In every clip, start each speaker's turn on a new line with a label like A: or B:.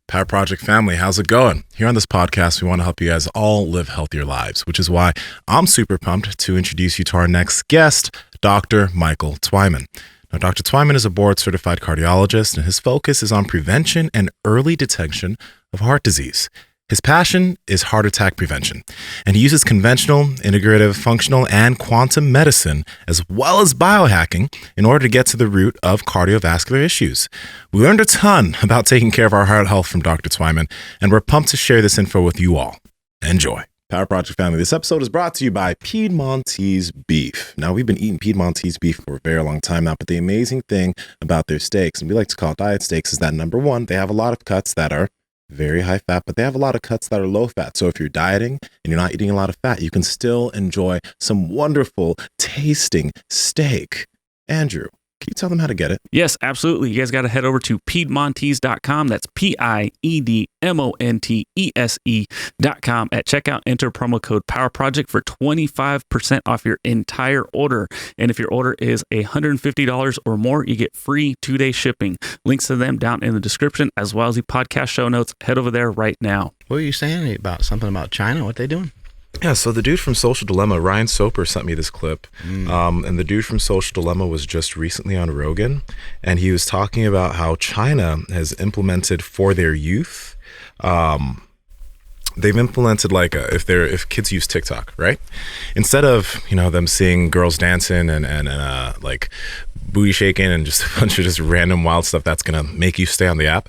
A: Power Project family, how's it going? Here on this podcast, we want to help you guys all live healthier lives, which is why I'm super pumped to introduce you to our next guest, Dr. Michael Twyman. Now, Dr. Twyman is a board-certified cardiologist, and his focus is on prevention and early detection of heart disease. His passion is heart attack prevention, and he uses conventional, integrative, functional, and quantum medicine, as well as biohacking, in order to get to the root of cardiovascular issues. We learned a ton about taking care of our heart health from Dr. Twyman, and we're pumped to share this info with you all. Enjoy. Power Project family, this episode is brought to you by Piedmontese beef. Now, we've been eating Piedmontese beef for a very long time now, but the amazing thing about their steaks, and we like to call it diet steaks, is that number one, they have a lot of cuts that are very high fat, but they have a lot of cuts that are low fat. So if you're dieting and you're not eating a lot of fat, you can still enjoy some wonderful tasting steak. Andrew, can you tell them how to get it?
B: Yes, absolutely. You guys got to head over to Piedmontese.com. That's Piedmontese.com. At checkout, enter promo code Power Project for 25% off your entire order. And if your order is $150 or more, you get free 2-day shipping. Links to them down in the description, as well as the podcast show notes. Head over there right now.
C: What were you saying about something about China? What they doing?
A: Yeah, so the dude from Social Dilemma, Ryan Soper, sent me this clip. And the dude from Social Dilemma was just recently on Rogan, and he was talking about how China has implemented for their youth. They've implemented if kids use TikTok, right? Instead of them seeing girls dancing and like booty shaking and just a bunch of just random wild stuff that's gonna make you stay on the app,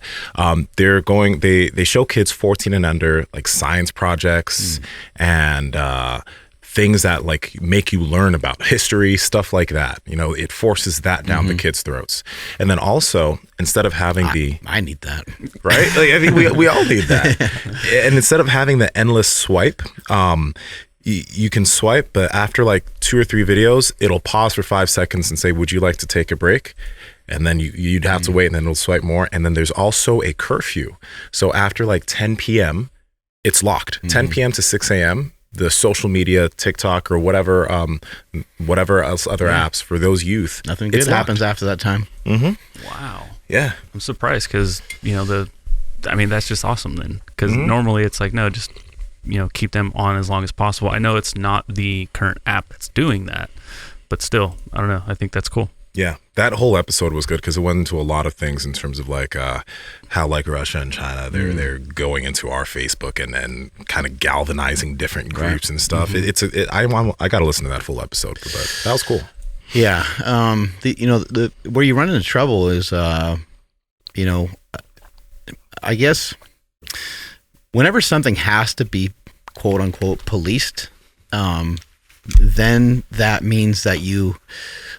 A: they show kids 14 and under like science projects and things that like make you learn about history, stuff like that. It forces that down the kids' throats. And then also, instead of having
C: I need that,
A: right? Like, I think we all need that. And instead of having the endless swipe, you can swipe, but after like 2 or 3 videos, it'll pause for 5 seconds and say, would you like to take a break? And then you'd have to wait, and then it'll swipe more. And then there's also a curfew. So after like 10 p.m., it's locked. 10 p.m. to 6 a.m., the social media, TikTok or whatever else other apps for those youth.
C: Nothing good happens after that time.
B: Wow.
A: Yeah.
B: I'm surprised because, that's just awesome then. Because normally it's like, no, just, keep them on as long as possible. I know it's not the current app that's doing that, but still, I don't know. I think that's cool.
A: Yeah, that whole episode was good because it went into a lot of things in terms of like how like Russia and China, they're going into our Facebook and then kind of galvanizing different groups and stuff. I got to listen to that full episode, but that was cool.
C: Yeah, where you run into trouble is, I guess whenever something has to be quote unquote policed, then that means that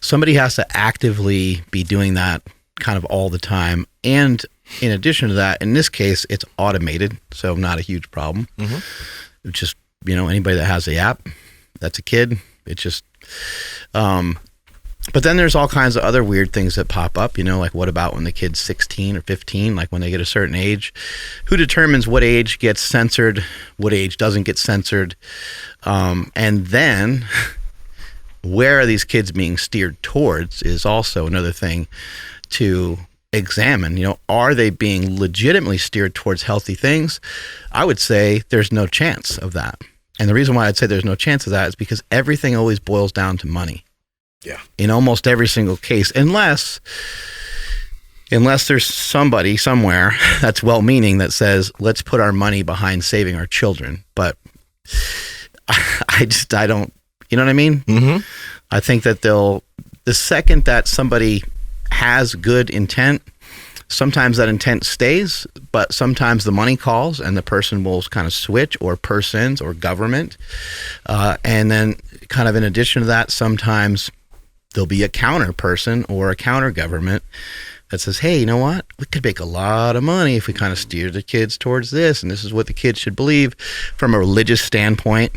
C: somebody has to actively be doing that kind of all the time. And in addition to that, in this case, it's automated, so not a huge problem. It's just, anybody that has the app, that's a kid. It's just, but then there's all kinds of other weird things that pop up, like what about when the kid's 16 or 15, like when they get a certain age? Who determines what age gets censored, what age doesn't get censored? And then where are these kids being steered towards is also another thing to examine. Are they being legitimately steered towards healthy things? I would say there's no chance of that. And the reason why I'd say there's no chance of that is because everything always boils down to money.
A: Yeah.
C: In almost every single case, unless there's somebody somewhere that's well-meaning that says, let's put our money behind saving our children. But I don't, you know what I mean? I think that the second that somebody has good intent, sometimes that intent stays, but sometimes the money calls and the person will kind of switch, or persons or government. And then kind of in addition to that, sometimes there'll be a counter person or a counter government that says, hey, you know what? We could make a lot of money if we kind of steer the kids towards this. And this is what the kids should believe from a religious standpoint,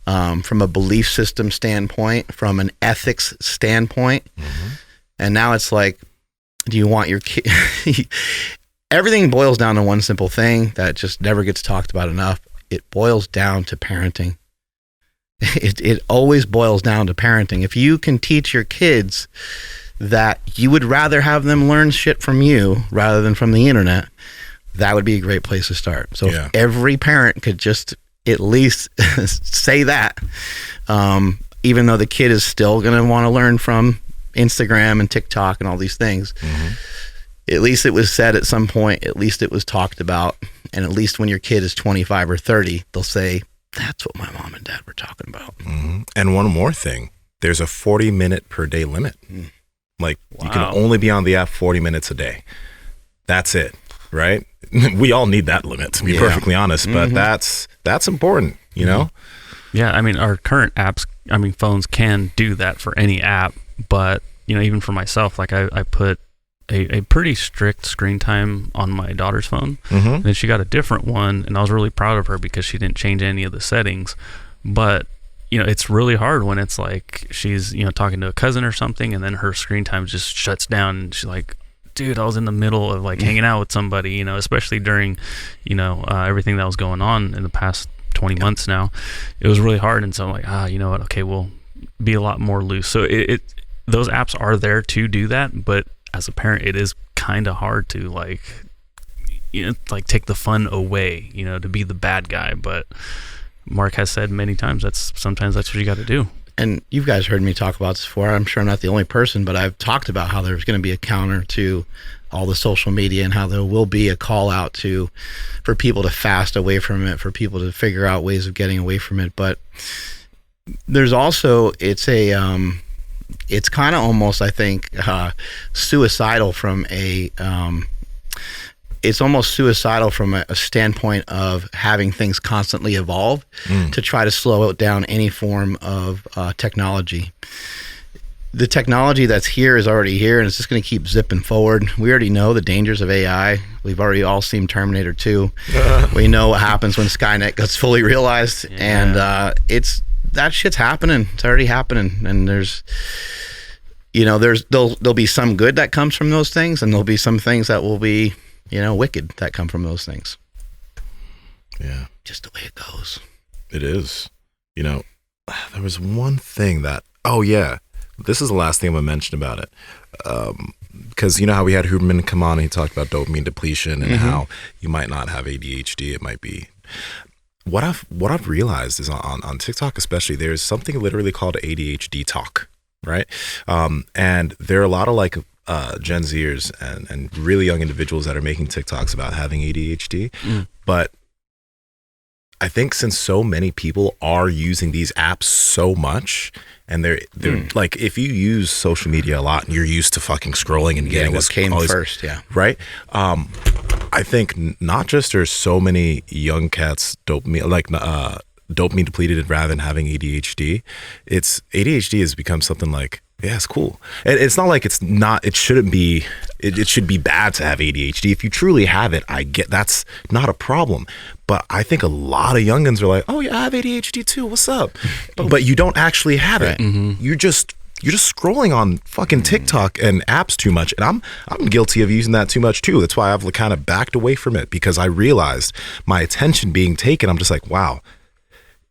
C: from a belief system standpoint, from an ethics standpoint. And now it's like, do you want your kid? Everything boils down to one simple thing that just never gets talked about enough. It boils down to parenting. It always boils down to parenting. If you can teach your kids that you would rather have them learn shit from you rather than from the internet, that would be a great place to start. So
A: Yeah.
C: if every parent could just at least say that, even though the kid is still going to want to learn from Instagram and TikTok and all these things, at least it was said at some point, at least it was talked about. And at least when your kid is 25 or 30, they'll say, that's what my mom and dad were talking about.
A: And one more thing, there's a 40-minute per day limit. Like you can only be on the app 40 minutes a day. That's it, right? We all need that limit, to be perfectly honest, but that's important, you know?
B: Yeah, I mean, our current apps, I mean, phones can do that for any app, but, you know, even for myself, like I put a pretty strict screen time on my daughter's phone, and then she got a different one, and I was really proud of her because she didn't change any of the settings. But, you know, it's really hard when it's like she's, you know, talking to a cousin or something, and then her screen time just shuts down, and she's like, dude, I was in the middle of like hanging out with somebody, you know, especially during, you know, everything that was going on in the past 20 months now. It was really hard. And so I'm like, you know what? Okay, we'll be a lot more loose. So those apps are there to do that. But as a parent, it is kind of hard to like, you know, like take the fun away, you know, to be the bad guy. But Mark has said many times sometimes that's what you got to do.
C: And you guys heard me talk about this before. I'm sure I'm not the only person, but I've talked about how there's going to be a counter to all the social media and how there will be a call out for people to fast away from it, for people to figure out ways of getting away from it. But there's also, it's kind of almost, I think, suicidal from it's almost suicidal from a standpoint of having things constantly evolve to try to slow it down any form of technology. The technology that's here is already here, and it's just going to keep zipping forward. We already know the dangers of AI. We've already all seen Terminator 2. We know what happens when Skynet gets fully realized, and that shit's happening. It's already happening, and there's, you know, there'll be some good that comes from those things, and there'll be some things that will be, you know, wicked that come from those things.
A: Yeah.
C: Just the way it goes.
A: It is. You know, there was one thing that, this is the last thing I'm going to mention about it. Because you know how we had Huberman come on and he talked about dopamine depletion and how you might not have ADHD. It might be. What I've realized is on TikTok especially, there's something literally called ADHD talk, right? And there are a lot of like Gen Zers and really young individuals that are making TikToks about having ADHD. But I think since so many people are using these apps so much, and they're like, if you use social media a lot and you're used to fucking scrolling and getting
C: what came first,
A: right? I think not just there's so many young cats dopamine depleted rather than having ADHD. It's ADHD has become something like, yeah, it's cool. It's not like it shouldn't be, it should be bad to have ADHD. If you truly have it, I get that's not a problem. But I think a lot of youngins are like, oh yeah, I have ADHD too. What's up? But you don't actually have it. You're just scrolling on fucking TikTok and apps too much. And I'm guilty of using that too much too. That's why I've kind of backed away from it, because I realized my attention being taken. I'm just like, wow,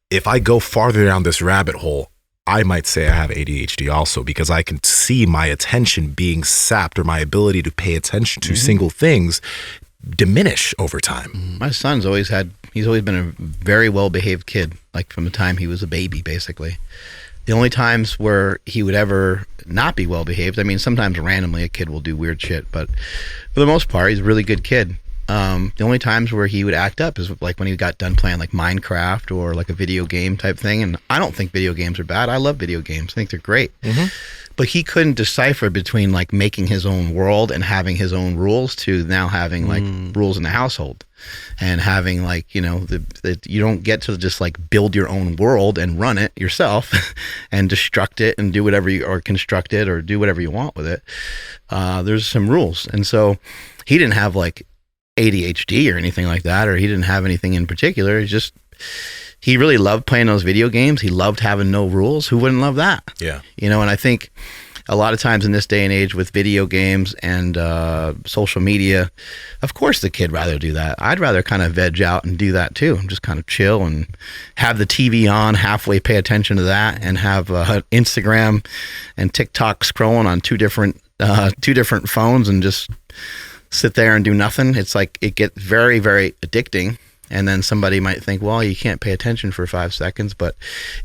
A: if I go farther down this rabbit hole, I might say I have ADHD also, because I can see my attention being sapped, or my ability to pay attention to single things diminish over time.
C: My son's he's always been a very well-behaved kid, like from the time he was a baby, basically. The only times where he would ever not be well-behaved, I mean, sometimes randomly a kid will do weird shit, but for the most part, he's a really good kid. The only times where he would act up is like when he got done playing like Minecraft or like a video game type thing. And I don't think video games are bad. I love video games. I think they're great. But he couldn't decipher between like making his own world and having his own rules to now having like rules in the household, and having like, you know, you don't get to just like build your own world and run it yourself and destruct it and do whatever or construct it or do whatever you want with it. There's some rules. And so he didn't have like ADHD or anything like that, or he didn't have anything in particular. He really loved playing those video games. He loved having no rules. Who wouldn't love that?
A: Yeah.
C: You know, and I think a lot of times in this day and age with video games and social media, of course the kid rather do that. I'd rather kind of veg out and do that too. Just kind of chill and have the TV on, halfway pay attention to that, and have Instagram and TikTok scrolling on two different phones, and just sit there and do nothing, it's like it gets very, very addicting. And then somebody might think, well, you can't pay attention for 5 seconds, but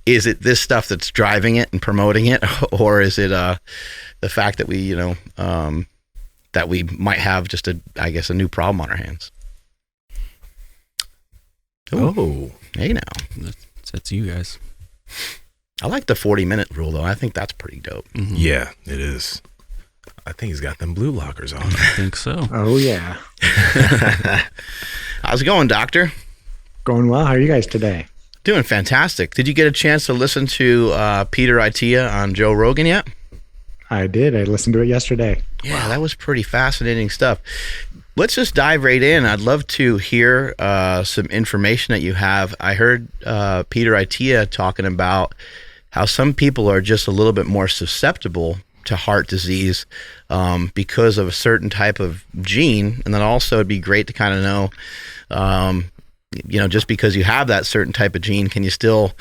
C: is it this stuff that's driving it and promoting it, or is it the fact that we, that we might have just a new problem on our hands? Ooh.
A: Oh,
C: Hey now,
B: That's you guys.
C: I like the 40-minute rule though. I think that's pretty dope.
B: Mm-hmm.
A: yeah, it is. I think he's got them blue lockers on.
B: I think so.
D: Oh, yeah.
C: How's it going, doctor?
D: Going well. How are you guys today?
C: Doing fantastic. Did you get a chance to listen to Peter Attia on Joe Rogan yet?
D: I did. I listened to it yesterday.
C: Yeah, that was pretty fascinating stuff. Let's just dive right in. I'd love to hear some information that you have. I heard Peter Attia talking about how some people are just a little bit more susceptible to heart disease because of a certain type of gene. And then also it'd be great to kind of know, just because you have that certain type of gene, can you still,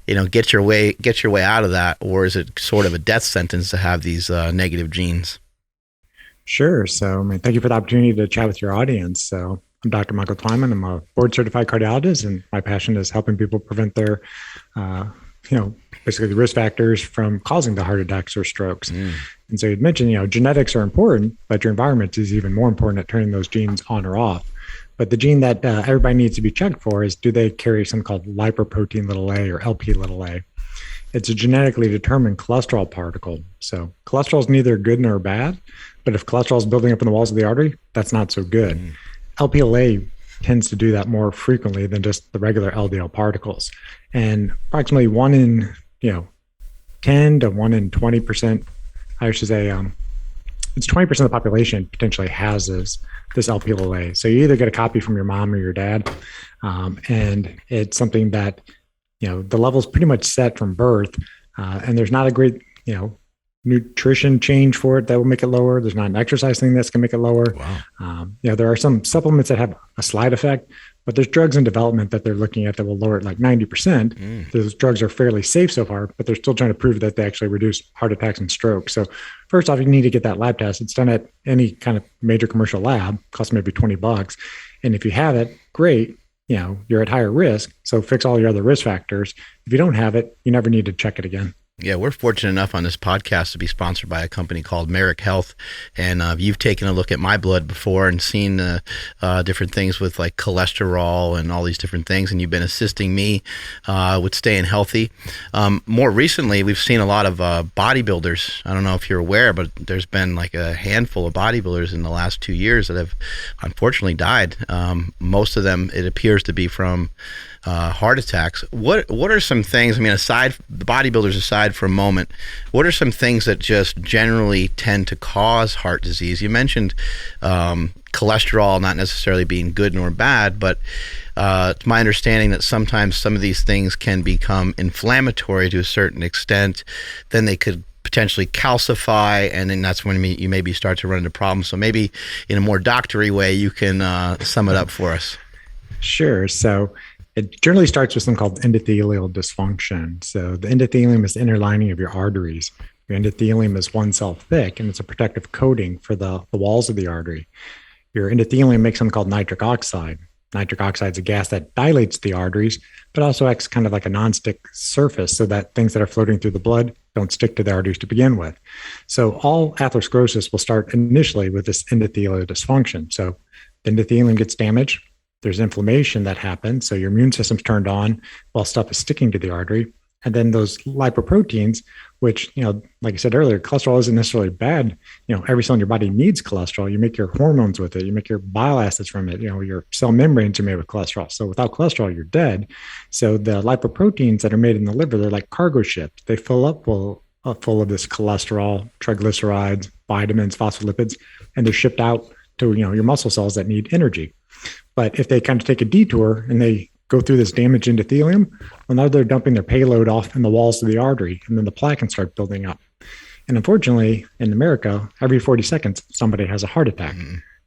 C: get your way out of that? Or is it sort of a death sentence to have these negative genes?
D: Sure. So, thank you for the opportunity to chat with your audience. So, I'm Dr. Michael Twyman. I'm a board-certified cardiologist, and my passion is helping people prevent their, basically the risk factors from causing the heart attacks or strokes. And so you'd mentioned, genetics are important, but your environment is even more important at turning those genes on or off. But the gene that everybody needs to be checked for is, do they carry something called lipoprotein little a or LP little a? It's a genetically determined cholesterol particle. So cholesterol is neither good nor bad, but if cholesterol is building up in the walls of the artery, that's not so good. LP-LA tends to do that more frequently than just the regular LDL particles. And approximately 1 in 10 to 1 in 20%, I should say, it's 20% of the population potentially has this LP-LA. So you either get a copy from your mom or your dad, and it's something that the level's pretty much set from birth, and there's not a great nutrition change for it that will make it lower. There's not an exercise thing that's going to make it lower.
A: Wow.
D: There are some supplements that have a slight effect, but there's drugs in development that they're looking at that will lower it like 90%. Those drugs are fairly safe so far, but they're still trying to prove that they actually reduce heart attacks and strokes. So first off, you need to get that lab test. It's done at any kind of major commercial lab, costs maybe $20. And if you have it, great. You're at higher risk. So fix all your other risk factors. If you don't have it, you never need to check it again.
C: Yeah, we're fortunate enough on this podcast to be sponsored by a company called Merrick Health. And you've taken a look at my blood before and seen different things with like cholesterol and all these different things. And you've been assisting me with staying healthy. More recently, we've seen a lot of bodybuilders. I don't know if you're aware, but there's been like a handful of bodybuilders in the last 2 years that have unfortunately died. Most of them, it appears to be from heart attacks. What are some things, aside the bodybuilders aside for a moment, what are some things that just generally tend to cause heart disease? You mentioned cholesterol not necessarily being good nor bad, but it's my understanding that sometimes some of these things can become inflammatory to a certain extent. Then they could potentially calcify, and then that's when you maybe start to run into problems. So maybe in a more doctory way, you can sum it up for us.
D: Sure. So it generally starts with something called endothelial dysfunction. So the endothelium is the inner lining of your arteries. Your endothelium is 1 cell thick, and it's a protective coating for the walls of the artery. Your endothelium makes something called nitric oxide. Nitric oxide is a gas that dilates the arteries, but also acts kind of like a nonstick surface so that things that are floating through the blood don't stick to the arteries to begin with. So all atherosclerosis will start initially with this endothelial dysfunction. So the endothelium gets damaged. There's inflammation that happens. So your immune system's turned on while stuff is sticking to the artery. And then those lipoproteins, which, like I said earlier, cholesterol isn't necessarily bad. Every cell in your body needs cholesterol. You make your hormones with it. You make your bile acids from it. Your cell membranes are made with cholesterol. So without cholesterol, you're dead. So the lipoproteins that are made in the liver, they're like cargo ships. They fill up full of this cholesterol, triglycerides, vitamins, phospholipids, and they're shipped out to, your muscle cells that need energy. But if they kind of take a detour and they go through this damaged endothelium, well, now they're dumping their payload off in the walls of the artery, and then the plaque can start building up. And unfortunately, in America, every 40 seconds, somebody has a heart attack.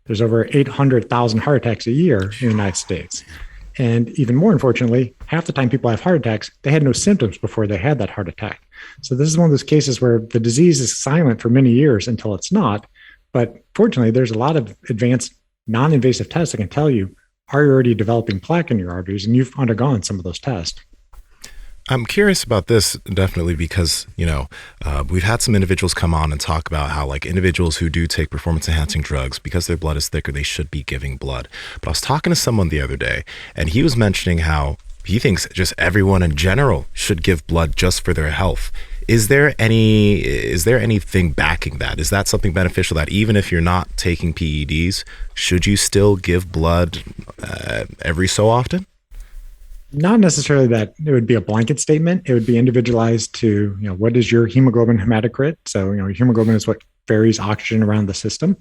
D: There's over 800,000 heart attacks a year in the United States. And even more unfortunately, half the time people have heart attacks, they had no symptoms before they had that heart attack. So this is one of those cases where the disease is silent for many years until it's not. But fortunately, there's a lot of advanced non-invasive tests that can tell you, are you already developing plaque in your arteries? And you've undergone some of those tests.
A: I'm curious about this definitely because, we've had some individuals come on and talk about how like individuals who do take performance enhancing drugs, because their blood is thicker, they should be giving blood. But I was talking to someone the other day and he was mentioning how he thinks just everyone in general should give blood just for their health. Is there anything backing that? Is that something beneficial that even if you're not taking PEDs, should you still give blood every so often?
D: Not necessarily that it would be a blanket statement. It would be individualized to, what is your hemoglobin hematocrit? So, your hemoglobin is what ferries oxygen around the system.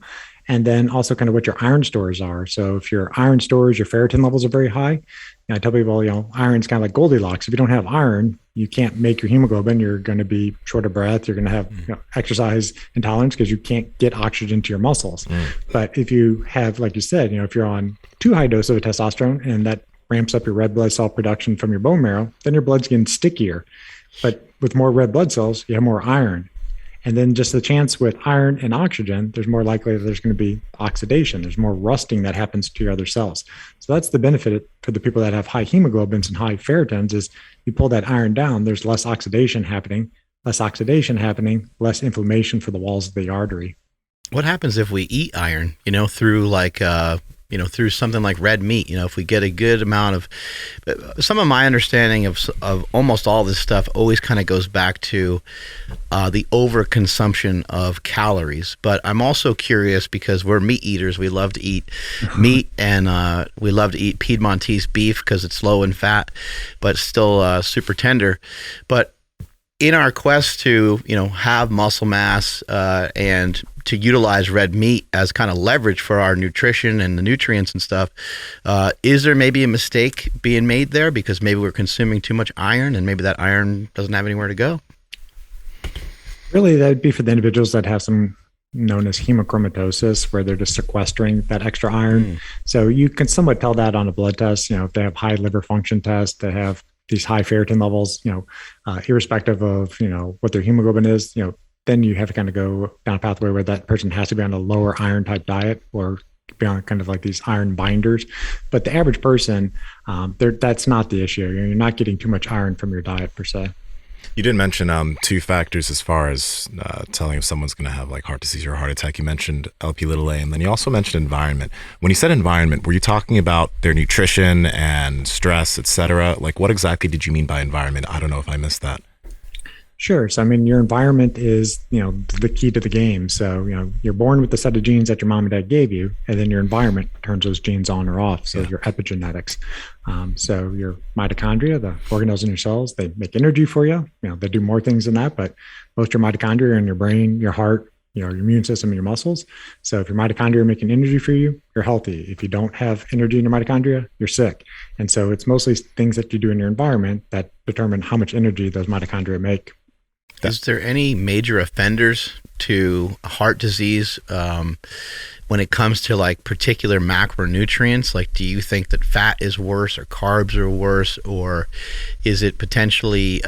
D: And then also kind of what your iron stores are. So if your iron stores, your ferritin levels are very high. I tell people, iron's kind of like Goldilocks. If you don't have iron, you can't make your hemoglobin. You're going to be short of breath. You're going to have exercise intolerance because you can't get oxygen to your muscles. But if you have, like you said, if you're on too high dose of a testosterone and that ramps up your red blood cell production from your bone marrow, then your blood's getting stickier. But with more red blood cells, you have more iron. And then just the chance with iron and oxygen, there's more likely that there's going to be oxidation. There's more rusting that happens to your other cells. So that's the benefit for the people that have high hemoglobins and high ferritins is you pull that iron down, there's less oxidation happening, less inflammation for the walls of the artery.
C: What happens if we eat iron, through through something like red meat? If we get a good amount of, some of my understanding of almost all this stuff always kind of goes back to the overconsumption of calories. But I'm also curious because we're meat eaters. We love to eat meat, and we love to eat Piedmontese beef because it's low in fat, but still super tender. But in our quest to, have muscle mass and to utilize red meat as kind of leverage for our nutrition and the nutrients and stuff, is there maybe a mistake being made there because maybe we're consuming too much iron and maybe that iron doesn't have anywhere to go?
D: Really, that would be for the individuals that have some known as hemochromatosis, where they're just sequestering that extra iron. So you can somewhat tell that on a blood test. If they have high liver function tests, they have these high ferritin levels, irrespective of, what their hemoglobin is, then you have to kind of go down a pathway where that person has to be on a lower iron type diet or be on kind of like these iron binders. But the average person, that's not the issue. You're not getting too much iron from your diet per se.
A: You did mention two factors as far as telling if someone's going to have like heart disease or a heart attack. You mentioned Lp(a), and then you also mentioned environment. When you said environment, were you talking about their nutrition and stress, et cetera? Like what exactly did you mean by environment? I don't know if I missed that.
D: Sure. So, your environment is, the key to the game. So, you're born with the set of genes that your mom and dad gave you, and then your environment turns those genes on or off. So your epigenetics. So your mitochondria, the organelles in your cells, they make energy for you. They do more things than that, but most of your mitochondria are in your brain, your heart, your immune system, and your muscles. So if your mitochondria are making energy for you, you're healthy. If you don't have energy in your mitochondria, you're sick. And so it's mostly things that you do in your environment that determine how much energy those mitochondria make.
C: Is there any major offenders to heart disease when it comes to like particular macronutrients? Like, do you think that fat is worse or carbs are worse, or is it potentially,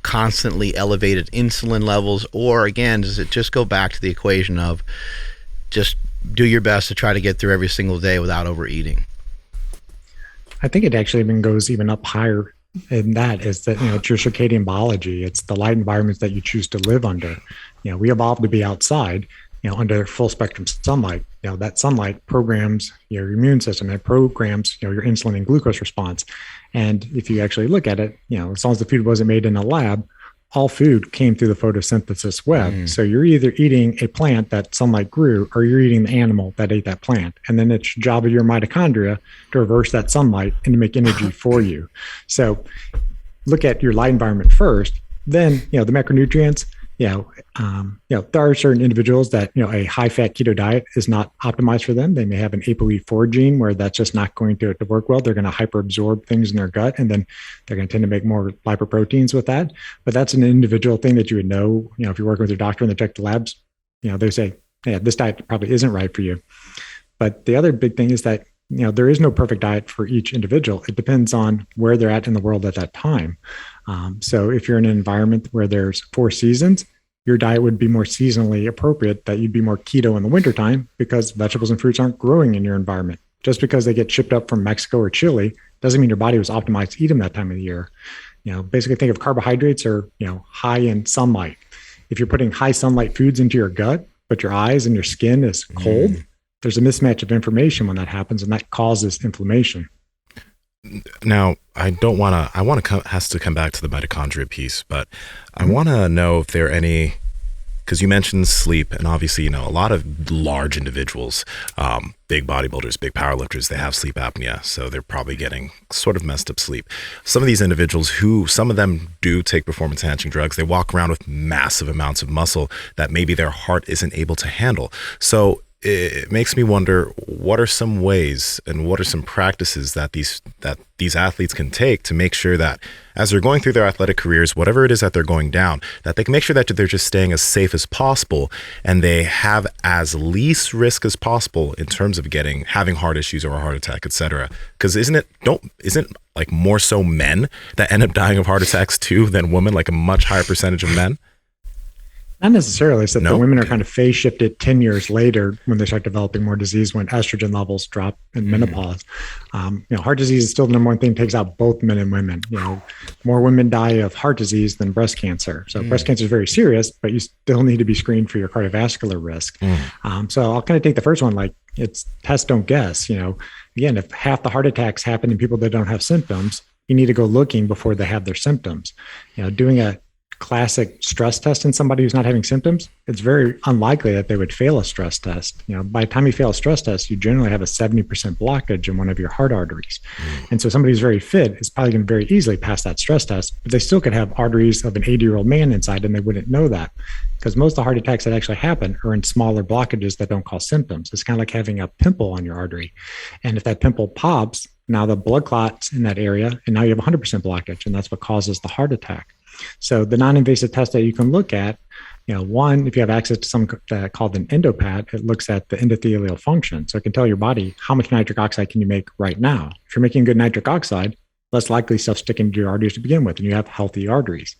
C: constantly elevated insulin levels? Or again, does it just go back to the equation of just do your best to try to get through every single day without overeating?
D: I think it actually even goes even up higher. And that is that, it's your circadian biology. It's the light environments that you choose to live under. We evolved to be outside, under full spectrum sunlight. That sunlight programs your immune system. It programs, your insulin and glucose response. And if you actually look at it, as long as the food wasn't made in a lab, all food came through the photosynthesis web. So you're either eating a plant that sunlight grew, or you're eating the animal that ate that plant. And then it's job of your mitochondria to reverse that sunlight and to make energy for you. So look at your light environment first, then, the macronutrients, there are certain individuals that, a high fat keto diet is not optimized for them. They may have an ApoE4 gene where that's just not going to work well. They're going to hyperabsorb things in their gut, and then they're going to tend to make more lipoproteins with that. But that's an individual thing that you would know, if you're working with your doctor and they check the labs, they say, yeah, this diet probably isn't right for you. But the other big thing is that, there is no perfect diet for each individual. It depends on where they're at in the world at that time. So if you're in an environment where there's 4 seasons, your diet would be more seasonally appropriate, that you'd be more keto in the wintertime because vegetables and fruits aren't growing in your environment. Just because they get shipped up from Mexico or Chile doesn't mean your body was optimized to eat them that time of the year. Basically think of carbohydrates are, high in sunlight. If you're putting high sunlight foods into your gut, but your eyes and your skin is cold, there's a mismatch of information when that happens, and that causes inflammation.
A: Now, has to come back to the mitochondria piece, but I want to know if there are any, because you mentioned sleep, and obviously, a lot of large individuals, big bodybuilders, big powerlifters, they have sleep apnea, so they're probably getting sort of messed up sleep. Some of these individuals some of them do take performance enhancing drugs, they walk around with massive amounts of muscle that maybe their heart isn't able to handle. So it makes me wonder, what are some ways and what are some practices that these athletes can take to make sure that as they're going through their athletic careers, whatever it is that they're going down, that they can make sure that they're just staying as safe as possible and they have as least risk as possible in terms of having heart issues or a heart attack, etc. Because isn't like more so men that end up dying of heart attacks too than women, like a much higher percentage of men?
D: Not necessarily, except that women are kind of phase shifted 10 years later when they start developing more disease, when estrogen levels drop in menopause. Heart disease is still the number one thing that takes out both men and women. More women die of heart disease than breast cancer. So breast cancer is very serious, but you still need to be screened for your cardiovascular risk. So I'll kind of take the first one, like it's test, don't guess. Again, if half the heart attacks happen in people that don't have symptoms, you need to go looking before they have their symptoms. Doing a classic stress test in somebody who's not having symptoms, it's very unlikely that they would fail a stress test. By the time you fail a stress test, you generally have a 70% blockage in one of your heart arteries. And so somebody who's very fit is probably going to very easily pass that stress test, but they still could have arteries of an 80-year-old man inside and they wouldn't know that, because most of the heart attacks that actually happen are in smaller blockages that don't cause symptoms. It's kind of like having a pimple on your artery. And if that pimple pops, now the blood clots in that area, and now you have 100% blockage, and that's what causes the heart attack. So the non-invasive test that you can look at, one, if you have access to something called an endopad, it looks at the endothelial function. So it can tell your body how much nitric oxide can you make right now. If you're making good nitric oxide, less likely stuff sticking to your arteries to begin with, and you have healthy arteries.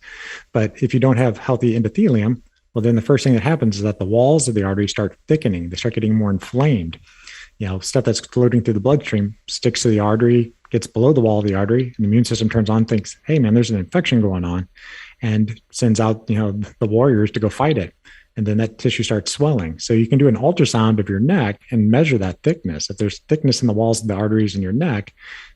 D: But if you don't have healthy endothelium, well, then the first thing that happens is that the walls of the arteries start thickening. They start getting more inflamed. Stuff that's floating through the bloodstream sticks to the artery, gets below the wall of the artery, and the immune system turns on, thinks, hey man, there's an infection going on, and sends out, the warriors to go fight it. And then that tissue starts swelling. So you can do an ultrasound of your neck and measure that thickness. If there's thickness in the walls of the arteries in your neck,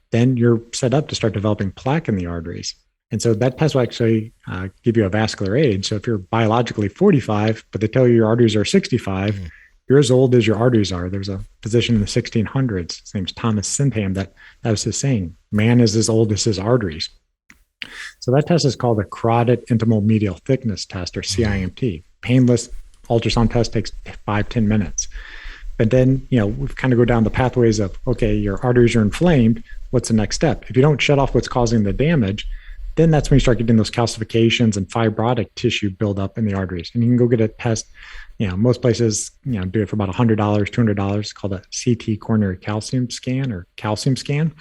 D: then you're set up to start developing plaque in the arteries. And so that test will actually give you a vascular age. So if you're biologically 45, but they tell you your arteries are 65, you're as old as your arteries are. There was a physician in the 1600s, his name's Thomas Simpham, that was his saying, man is as old as his arteries. So that test is called the carotid intimal medial thickness test, or CIMT. Painless ultrasound test, takes 5-10 minutes. But then, we kind of go down the pathways of, okay, your arteries are inflamed. What's the next step? If you don't shut off what's causing the damage, then that's when you start getting those calcifications and fibrotic tissue buildup in the arteries. And you can go get a test. Most places, do it for about $100, $200, called a CT coronary calcium scan or calcium scan,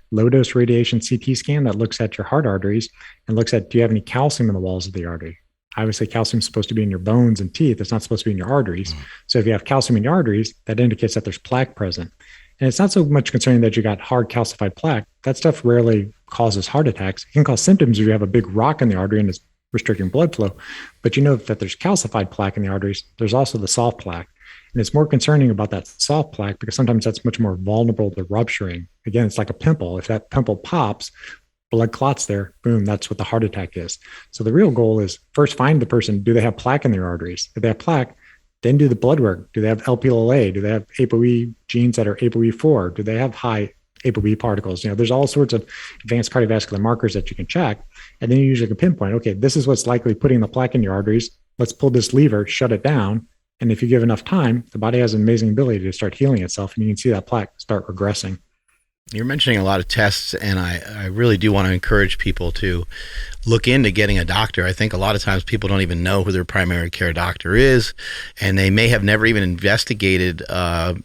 D: low dose radiation CT scan that looks at your heart arteries and looks at, do you have any calcium in the walls of the artery? Obviously, calcium is supposed to be in your bones and teeth. It's not supposed to be in your arteries. So if you have calcium in your arteries, that indicates that there's plaque present. And it's not so much concerning that you got hard calcified plaque. That stuff rarely causes heart attacks. It can cause symptoms if you have a big rock in the artery and it's restricting blood flow. But that there's calcified plaque in the arteries. There's also the soft plaque. And it's more concerning about that soft plaque because sometimes that's much more vulnerable to rupturing. Again, it's like a pimple. If that pimple pops, blood clots there, boom, that's what the heart attack is. So the real goal is first find the person, do they have plaque in their arteries? If they have plaque, then do the blood work. Do they have LPLA? Do they have ApoE genes that are ApoE4? Do they have high ApoB particles? There's all sorts of advanced cardiovascular markers that you can check. And then you usually can pinpoint, okay, this is what's likely putting the plaque in your arteries. Let's pull this lever, shut it down. And if you give enough time, the body has an amazing ability to start healing itself. And you can see that plaque start regressing.
C: You're mentioning a lot of tests, and I really do want to encourage people to look into getting a doctor. I think a lot of times people don't even know who their primary care doctor is, and they may have never even investigated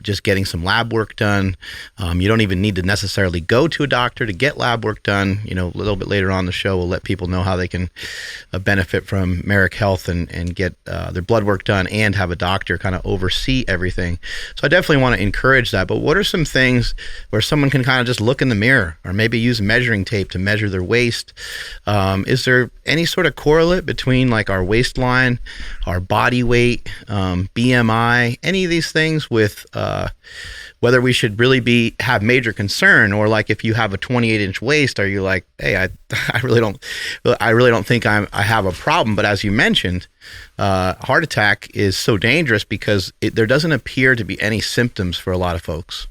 C: just getting some lab work done. You don't even need to necessarily go to a doctor to get lab work done. You know, a little bit later on the show, we'll let people know how they can benefit from Merrick Health and get their blood work done and have a doctor kind of oversee everything. So I definitely want to encourage that. But what are some things where someone can kind of just look in the mirror or maybe use measuring tape to measure their waist? Is there any sort of correlate between like our waistline, our body weight, BMI, any of these things with whether we should really have major concern, or like if you have a 28-inch waist, are you like, hey, I really don't think I have a problem? But as you mentioned, heart attack is so dangerous because there doesn't appear to be any symptoms for a lot of folks.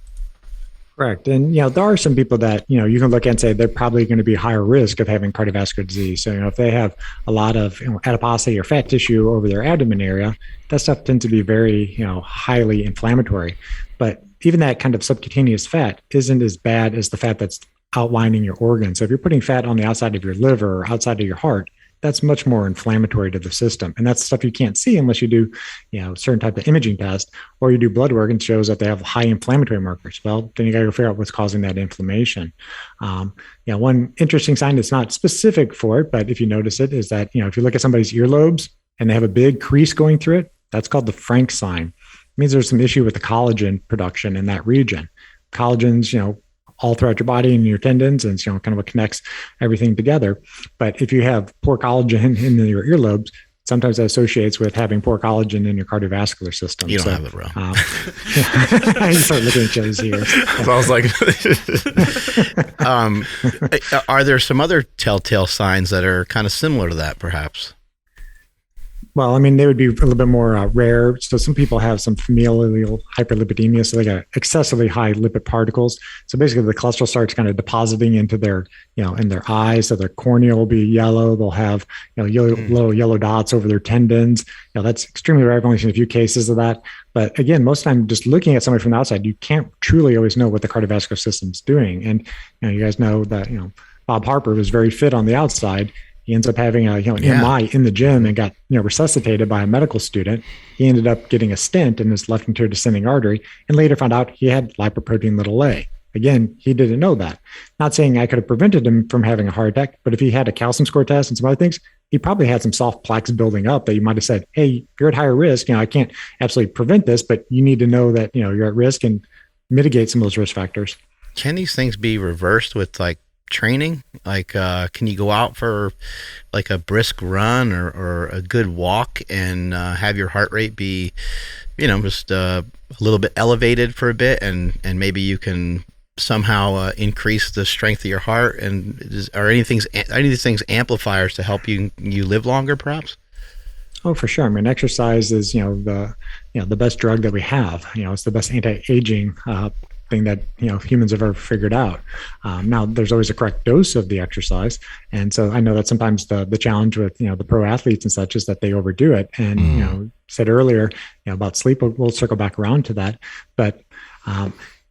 D: Correct. And, there are some people that, you can look at and say they're probably going to be higher risk of having cardiovascular disease. So, if they have a lot of adiposity or fat tissue over their abdomen area, that stuff tends to be very, highly inflammatory. But even that kind of subcutaneous fat isn't as bad as the fat that's outlining your organs. So if you're putting fat on the outside of your liver or outside of your heart, that's much more inflammatory to the system. And that's stuff you can't see unless you do, certain type of imaging test, or you do blood work and shows that they have high inflammatory markers. Well, then you got to go figure out what's causing that inflammation. One interesting sign that's not specific for it, but if you notice it, is that, if you look at somebody's earlobes and they have a big crease going through it, that's called the Frank sign. It means there's some issue with the collagen production in that region. Collagen's, all throughout your body and your tendons, and kind of what connects everything together. But if you have poor collagen in your earlobes, sometimes that associates with having poor collagen in your cardiovascular system.
C: You don't have it, bro.
D: You start looking at each other's ears.
A: So I was like,
C: are there some other telltale signs that are kind of similar to that, perhaps?
D: Well, they would be a little bit more rare. So some people have some familial hyperlipidemia, so they got excessively high lipid particles. So basically the cholesterol starts kind of depositing into their, in their eyes. So their cornea will be yellow. They'll have, little yellow dots over their tendons. That's extremely rare. I've only seen a few cases of that. But again, most of the time, just looking at somebody from the outside, you can't truly always know what the cardiovascular system's doing. And, you guys know that, Bob Harper was very fit on the outside. He ends up having an MI in the gym and got resuscitated by a medical student. He ended up getting a stent in his left anterior descending artery, and later found out he had lipoprotein(a). Again, he didn't know that. Not saying I could have prevented him from having a heart attack, but if he had a calcium score test and some other things, he probably had some soft plaques building up that you might have said, hey, you're at higher risk. I can't absolutely prevent this, but you need to know that you're at risk and mitigate some of those risk factors.
C: Can these things be reversed with like training? Like, can you go out for like a brisk run or a good walk and have your heart rate be, just a little bit elevated for a bit, and maybe you can somehow increase the strength of your heart? And are any of these things amplifiers to help you live longer, perhaps?
D: Oh, for sure. Exercise is, the best drug that we have. It's the best anti-aging thing that humans have ever figured out. Now, there's always a correct dose of the exercise, and so I know that sometimes the challenge with the pro athletes and such is that they overdo it. And said earlier about sleep, we'll circle back around to that. But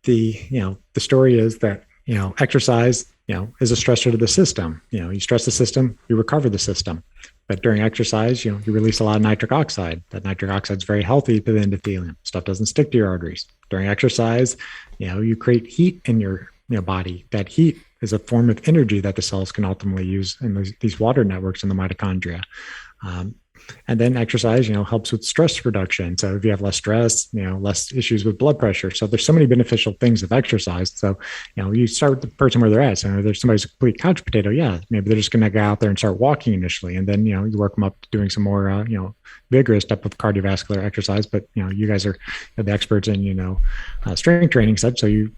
D: the story is that exercise is a stressor to the system. You stress the system, you recover the system. But during exercise, you release a lot of nitric oxide. That nitric oxide is very healthy to the endothelium. Stuff doesn't stick to your arteries. During exercise, you create heat in your body. That heat is a form of energy that the cells can ultimately use in these water networks in the mitochondria. And then exercise, helps with stress reduction. So if you have less stress, less issues with blood pressure. So there's so many beneficial things of exercise. So, you start with the person where they're at. So if there's somebody's a complete couch potato, maybe they're just going to go out there and start walking initially. And then, you work them up to doing some more, vigorous type of cardiovascular exercise. But, you guys are the experts in, strength training such. So you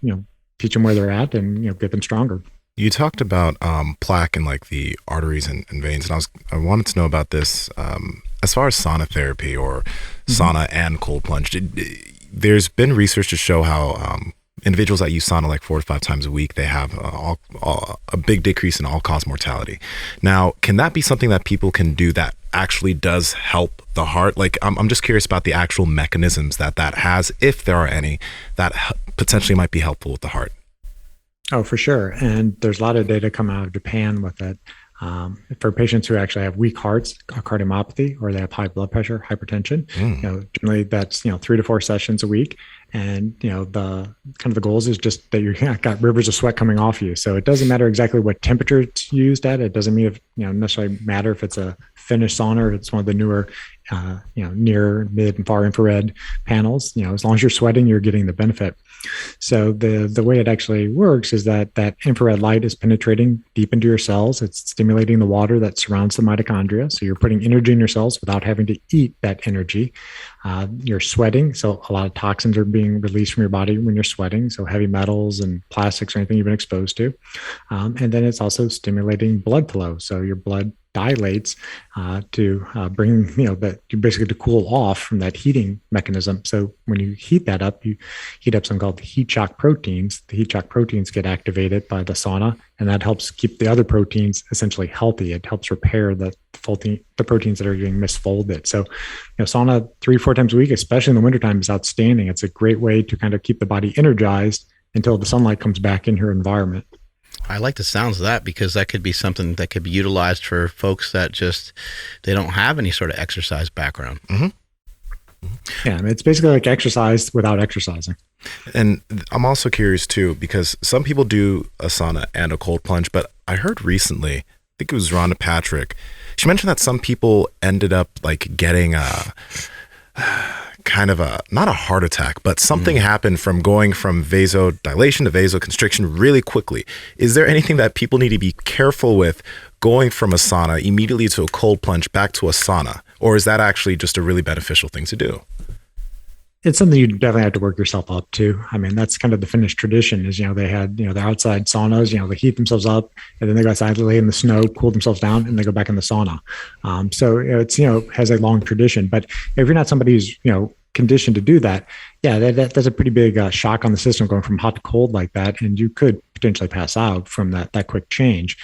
D: teach them where they're at and, get them stronger.
A: You talked about plaque in like the arteries and veins, and I wanted to know about this as far as sauna therapy or sauna and cold plunge. There's been research to show how individuals that use sauna like 4 to 5 times a week, they have a big decrease in all-cause mortality. Now, can that be something that people can do that actually does help the heart? Like, I'm just curious about the actual mechanisms that has, if there are any, that potentially might be helpful with the heart.
D: Oh, for sure. And there's a lot of data coming out of Japan with it. For patients who actually have weak hearts, cardiomyopathy, or they have high blood pressure, hypertension, generally that's 3 to 4 sessions a week, and the goals is just that you got rivers of sweat coming off you. So it doesn't matter exactly what temperature it's used at. It doesn't mean necessarily matter if it's a Finnish sauna or it's one of the newer near, mid, and far infrared panels. As long as you're sweating, you're getting the benefit. So the way it actually works is that infrared light is penetrating deep into your cells. It's stimulating the water that surrounds the mitochondria. So you're putting energy in your cells without having to eat that energy. You're sweating. So a lot of toxins are being released from your body when you're sweating. So heavy metals and plastics or anything you've been exposed to. And then it's also stimulating blood flow. So your blood dilates to bring that basically to cool off from that heating mechanism. So when you heat that up, you heat up something called heat shock proteins. The heat shock proteins get activated by the sauna, and that helps keep the other proteins essentially healthy. It helps repair the proteins that are getting misfolded. So sauna 3-4 times a week, especially in the wintertime, is outstanding. It's a great way to kind of keep the body energized until the sunlight comes back in your environment.
C: I like the sounds of that, because that could be something that could be utilized for folks that they don't have any sort of exercise background.
A: Mm-hmm.
D: Yeah, it's basically like exercise without exercising.
A: And I'm also curious too, because some people do a sauna and a cold plunge, but I heard recently, I think it was Rhonda Patrick, she mentioned that some people ended up like getting kind of not a heart attack, but something happened from going from vasodilation to vasoconstriction really quickly. Is there anything that people need to be careful with going from a sauna immediately to a cold plunge back to a sauna? Or is that actually just a really beneficial thing to do?
D: It's something you definitely have to work yourself up to. I mean, that's kind of the Finnish tradition is, they had, the outside saunas, they heat themselves up and then they go outside, lay in the snow, cool themselves down, and they go back in the sauna. So it's, has a long tradition. But if you're not somebody who's, conditioned to do that, that's a pretty big shock on the system going from hot to cold like that. And you could potentially pass out from that quick change.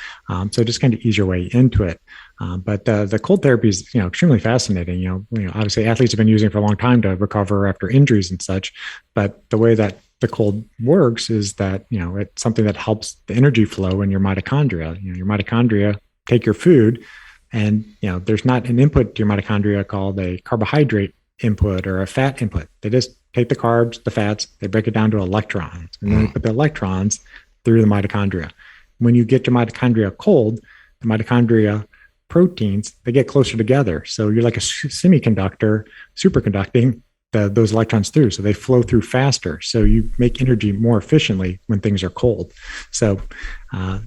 D: So just kind of ease your way into it. But the cold therapy is, extremely fascinating. Obviously athletes have been using it for a long time to recover after injuries and such. But the way that the cold works is that, it's something that helps the energy flow in your mitochondria. Your mitochondria take your food, and, there's not an input to your mitochondria called a carbohydrate input or a fat input. They just take the carbs, the fats, they break it down to electrons, and then they put the electrons through the mitochondria. When you get your mitochondria cold, the mitochondria proteins, they get closer together. So you're like a semiconductor, superconducting those electrons through. So they flow through faster. So you make energy more efficiently when things are cold. So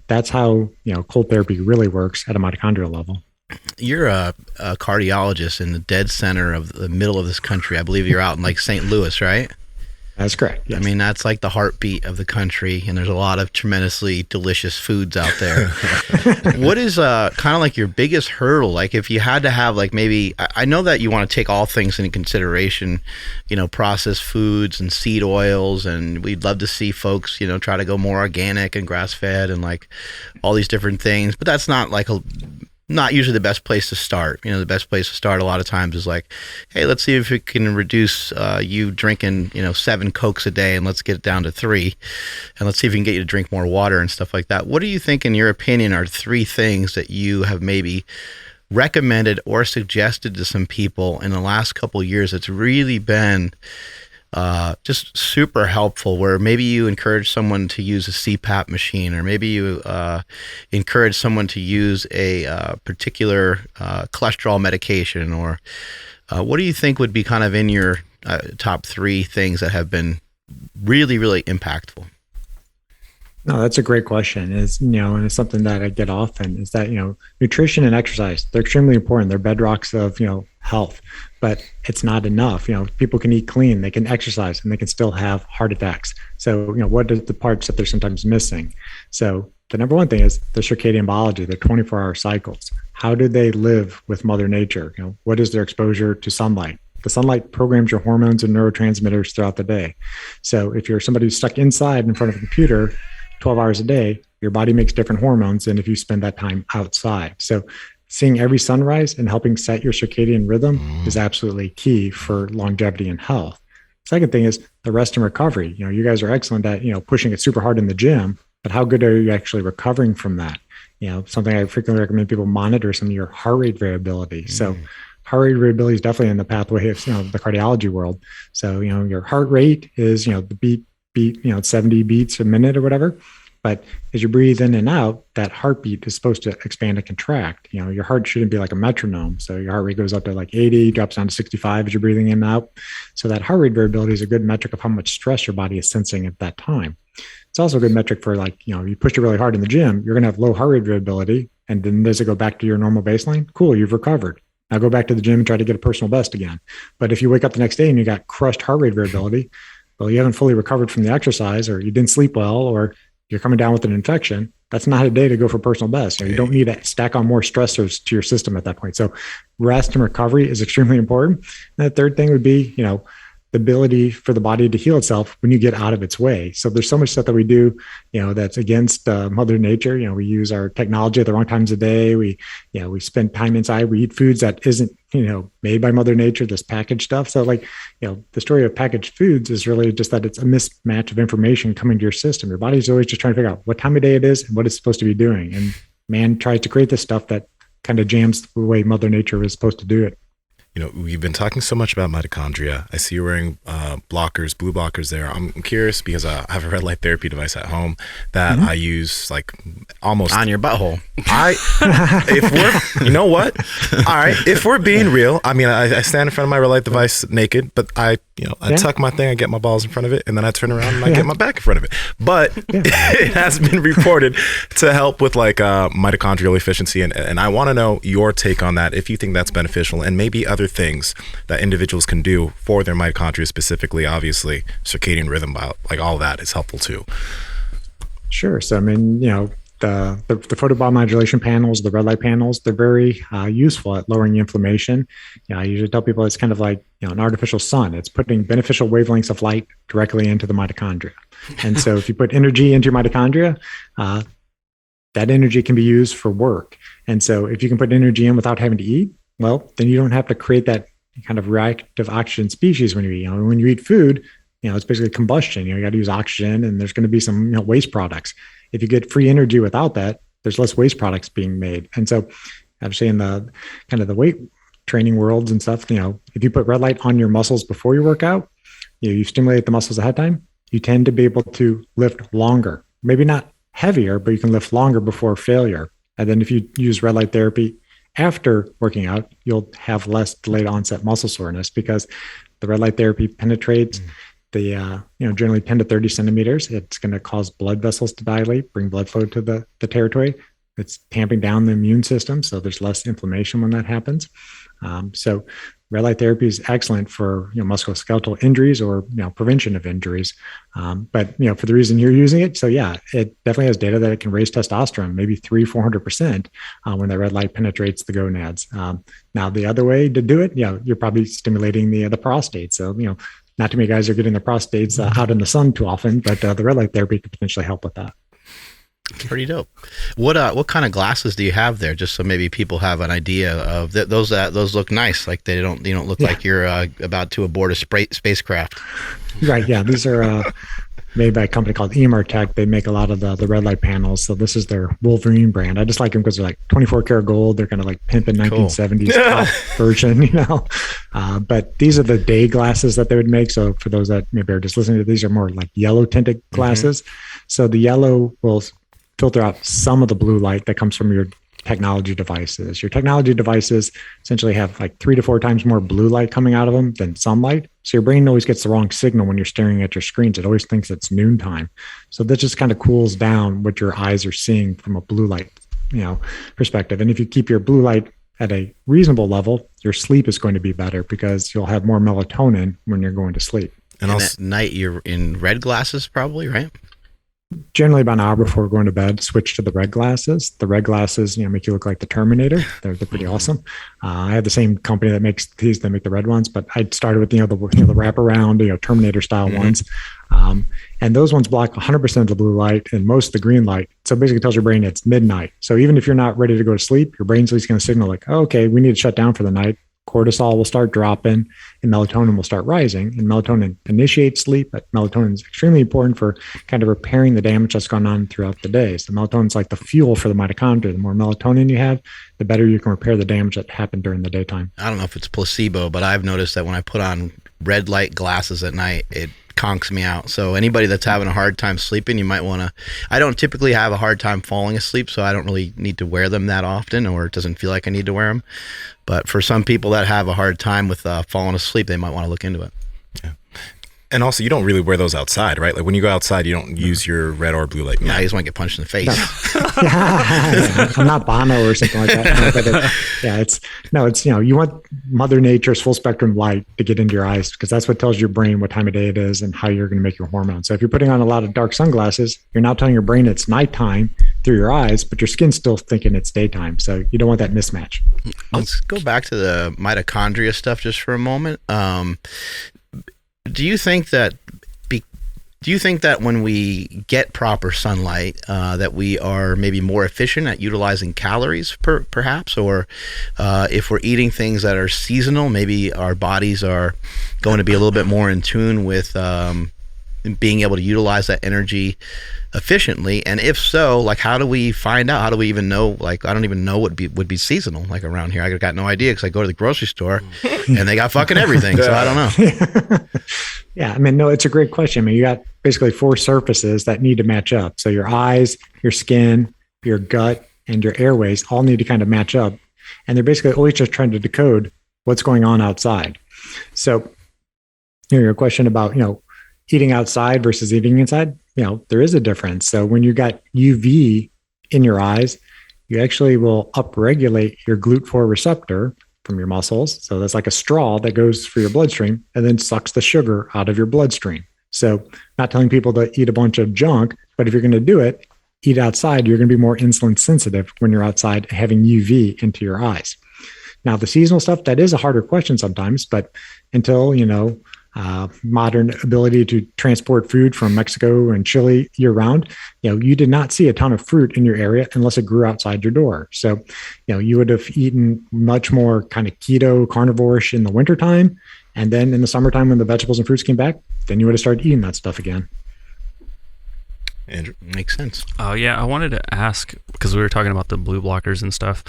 D: that's how, cold therapy really works at a mitochondrial level.
C: You're a cardiologist in the dead center of the middle of this country. I believe you're out in like St. Louis, right?
D: That's correct. Yes.
C: I mean, that's like the heartbeat of the country, and there's a lot of tremendously delicious foods out there. What is kind of like your biggest hurdle? Like if you had to have like maybe, I know that you want to take all things into consideration, processed foods and seed oils, and we'd love to see folks, try to go more organic and grass-fed and like all these different things, but that's not like not usually the best place to start. The best place to start a lot of times is like, hey, let's see if we can reduce you drinking, 7 Cokes a day, and let's get it down to 3. And let's see if we can get you to drink more water and stuff like that. What do you think, in your opinion, are 3 things that you have maybe recommended or suggested to some people in the last couple of years that's really been just super helpful, where maybe you encourage someone to use a CPAP machine, or maybe you encourage someone to use a particular cholesterol medication, or what do you think would be kind of in your top 3 things that have been really, really impactful?
D: No, that's a great question. And it's something that I get often is that, nutrition and exercise, they're extremely important. They're bedrocks of, health, but it's not enough. People can eat clean, they can exercise, and they can still have heart attacks. So, what are the parts that they're sometimes missing? So the number one thing is the circadian biology, the 24-hour cycles. How do they live with Mother Nature? What is their exposure to sunlight? The sunlight programs your hormones and neurotransmitters throughout the day. So if you're somebody who's stuck inside in front of a computer 12 hours a day, your body makes different hormones than if you spend that time outside. So seeing every sunrise and helping set your circadian rhythm is absolutely key for longevity and health. Second thing is the rest and recovery. You guys are excellent at, pushing it super hard in the gym, but how good are you actually recovering from that? Something I frequently recommend people monitor some of your heart rate variability. So heart rate variability is definitely in the pathway of the cardiology world. So your heart rate is the beat 70 beats a minute or whatever. But as you breathe in and out, that heartbeat is supposed to expand and contract. Your heart shouldn't be like a metronome. So your heart rate goes up to like 80, drops down to 65 as you're breathing in and out. So that heart rate variability is a good metric of how much stress your body is sensing at that time. It's also a good metric for you pushed it really hard in the gym, you're going to have low heart rate variability. And then does it go back to your normal baseline? Cool, you've recovered. Now go back to the gym and try to get a personal best again. But if you wake up the next day and you got crushed heart rate variability, well, you haven't fully recovered from the exercise, or you didn't sleep well, or you're coming down with an infection. That's not a day to go for personal best. You don't need to stack on more stressors to your system at that point. So rest and recovery is extremely important. And the third thing would be, the ability for the body to heal itself when you get out of its way. So there's so much stuff that we do, that's against Mother Nature. We use our technology at the wrong times of day. We spend time inside. We eat foods that isn't, made by Mother Nature, this packaged stuff. So the story of packaged foods is really just that it's a mismatch of information coming to your system. Your body's always just trying to figure out what time of day it is and what it's supposed to be doing. And man tries to create this stuff that kind of jams the way Mother Nature is supposed to do it.
A: We've been talking so much about mitochondria. I see you're wearing blue blockers there. I'm curious because I have a red light therapy device at home that I use almost
C: on your butthole.
A: You know what? All right. If we're being real, I mean, I stand in front of my red light device naked, but I tuck my thing, I get my balls in front of it, and then I turn around and I get my back in front of it. But it has been reported to help with mitochondrial efficiency. And I want to know your take on that, if you think that's beneficial, and maybe other things that individuals can do for their mitochondria specifically. Obviously, circadian rhythm, all that is helpful too.
D: Sure. So, I mean, the photobiomodulation panels, the red light panels, they're very useful at lowering inflammation. I usually tell people it's kind of like an artificial sun. It's putting beneficial wavelengths of light directly into the mitochondria. And so if you put energy into your mitochondria, that energy can be used for work. And so if you can put energy in without having to eat, well, then you don't have to create that kind of reactive oxygen species when you eat. When you eat food, it's basically combustion. You got to use oxygen, and there's going to be some waste products. If you get free energy without that, there's less waste products being made. And so, obviously, in the kind of the weight training worlds and stuff, if you put red light on your muscles before you work out, you stimulate the muscles ahead of time, you tend to be able to lift longer. Maybe not heavier, but you can lift longer before failure. And then if you use red light therapy after working out, you'll have less delayed onset muscle soreness because the red light therapy penetrates the generally 10 to 30 centimeters. It's going to cause blood vessels to dilate, bring blood flow to the territory. It's tamping down the immune system, so there's less inflammation when that happens. So red light therapy is excellent for musculoskeletal injuries or prevention of injuries. But for the reason you're using it, so yeah, it definitely has data that it can raise testosterone, maybe 300-400% when that red light penetrates the gonads. Now the other way to do it, you're probably stimulating the prostate. So not too many guys are getting their prostates out in the sun too often, but the red light therapy could potentially help with that.
C: Pretty dope. What kind of glasses do you have there? Just so maybe people have an idea of those. Those look nice. Like they don't look like you're about to abort a spacecraft.
D: Right. Yeah. These are made by a company called Tech. They make a lot of the red light panels. So this is their Wolverine brand. I just like them because they're 24 karat gold. They're kind of like pimping 1970s top version, but these are the day glasses that they would make. So for those that maybe are just listening to these, are more like yellow tinted glasses. So the yellow will filter out some of the blue light that comes from your technology devices. Your technology devices essentially have 3 to 4 times more blue light coming out of them than sunlight. So your brain always gets the wrong signal when you're staring at your screens. It always thinks it's noontime. So that just kind of cools down what your eyes are seeing from a blue light, perspective. And if you keep your blue light at a reasonable level, your sleep is going to be better because you'll have more melatonin when you're going to sleep.
C: And at night, you're in red glasses probably, right?
D: Generally about an hour before going to bed, switch to the red glasses. The red glasses, make you look like the Terminator. They're pretty awesome. I have the same company that makes these. They make the red ones, but I started with the wraparound, Terminator style ones, and those ones block 100% of the blue light and most of the green light. So basically, it tells your brain it's midnight. So even if you're not ready to go to sleep, your brain's at least going to signal oh, okay, we need to shut down for the night. cortisol will start dropping and melatonin will start rising. And melatonin initiates sleep, but melatonin is extremely important for kind of repairing the damage that's gone on throughout the day. So melatonin is like the fuel for the mitochondria. The more melatonin you have, the better you can repair the damage that happened during the daytime.
C: I don't know if it's placebo, but I've noticed that when I put on red light glasses at night, it conks me out. So anybody that's having a hard time sleeping, you might want to, I don't typically have a hard time falling asleep, so I don't really need to wear them that often, or it doesn't feel like I need to wear them. But for some people that have a hard time with falling asleep, they might want to look into it.
A: Yeah. And also, you don't really wear those outside, right? Like when you go outside, you don't use your red or blue light.
C: Yeah, I just want to get punched in the face.
D: I'm not Bono or something like that. But it's you want Mother Nature's full spectrum light to get into your eyes, because that's what tells your brain what time of day it is and how you're going to make your hormones. So if you're putting on a lot of dark sunglasses, you're now telling your brain it's nighttime through your eyes, but your skin's still thinking it's daytime. So you don't want that mismatch.
C: Let's go back to the mitochondria stuff just for a moment. Do you think that when we get proper sunlight, that we are maybe more efficient at utilizing calories, perhaps, or if we're eating things that are seasonal, maybe our bodies are going to be a little bit more in tune with being able to utilize that energy efficiently? And if so, like, how do we find out? How do we even know? Like, I don't even know what would be seasonal like around here. I got no idea, because I go to the grocery store and they got fucking everything. So I don't know.
D: Yeah, I mean, no, it's a great question. I mean, you got basically 4 surfaces that need to match up. So your eyes, your skin, your gut, and your airways all need to kind of match up. And they're basically always just trying to decode what's going on outside. So, your question about, eating outside versus eating inside, there is a difference. So when you got UV in your eyes, you actually will upregulate your GLUT4 receptor from your muscles. So that's like a straw that goes for your bloodstream and then sucks the sugar out of your bloodstream. So not telling people to eat a bunch of junk, but if you're going to do it, eat outside, you're going to be more insulin sensitive when you're outside having UV into your eyes. Now, the seasonal stuff, that is a harder question sometimes, but until, modern ability to transport food from Mexico and Chile year round, you did not see a ton of fruit in your area unless it grew outside your door. So, you would have eaten much more kind of keto, carnivore-ish in the wintertime. And then in the summertime, when the vegetables and fruits came back, then you would have started eating that stuff again.
A: Andrew?
C: Makes sense.
B: Yeah, I wanted to ask, because we were talking about the blue blockers and stuff.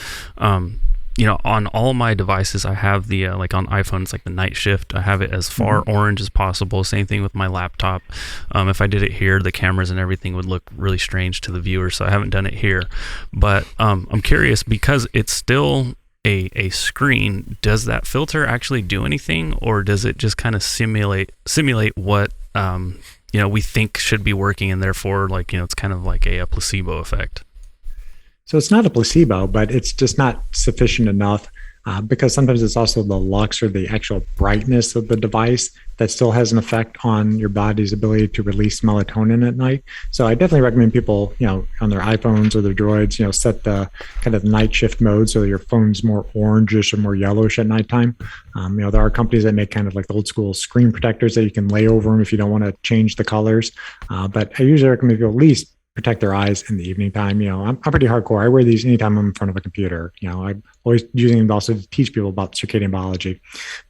B: On all my devices, I have the, like on iPhone, it's like the night shift. I have it as far orange as possible. Same thing with my laptop. If I did it here, the cameras and everything would look really strange to the viewer, so I haven't done it here. But I'm curious, because it's still a screen, does that filter actually do anything, or does it just kind of simulate what we think should be working, and therefore, it's kind of like a placebo effect?
D: So it's not a placebo, but it's just not sufficient enough because sometimes it's also the lux or the actual brightness of the device that still has an effect on your body's ability to release melatonin at night. So I definitely recommend people, on their iPhones or their Droids, set the kind of night shift mode so your phone's more orangish or more yellowish at nighttime. There are companies that make kind of like the old school screen protectors that you can lay over them if you don't want to change the colors. But I usually recommend people at least protect their eyes in the evening time. I'm pretty hardcore. I wear these anytime I'm in front of a computer. I'm always using them also to teach people about circadian biology.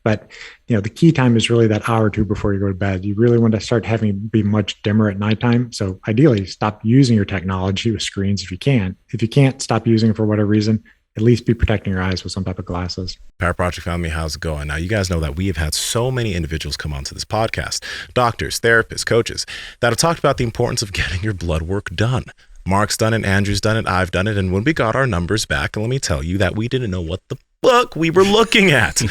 D: But, the key time is really that hour or two before you go to bed. You really want to start having it be much dimmer at nighttime. So ideally, stop using your technology with screens if you can. If you can't stop using it for whatever reason, at least be protecting your eyes with some type of glasses.
A: Power Project Family, how's it going? Now, you guys know that we have had so many individuals come onto this podcast, doctors, therapists, coaches, that have talked about the importance of getting your blood work done. Mark's done it, Andrew's done it, I've done it, and when we got our numbers back, and let me tell you that we didn't know what the fuck we were looking at.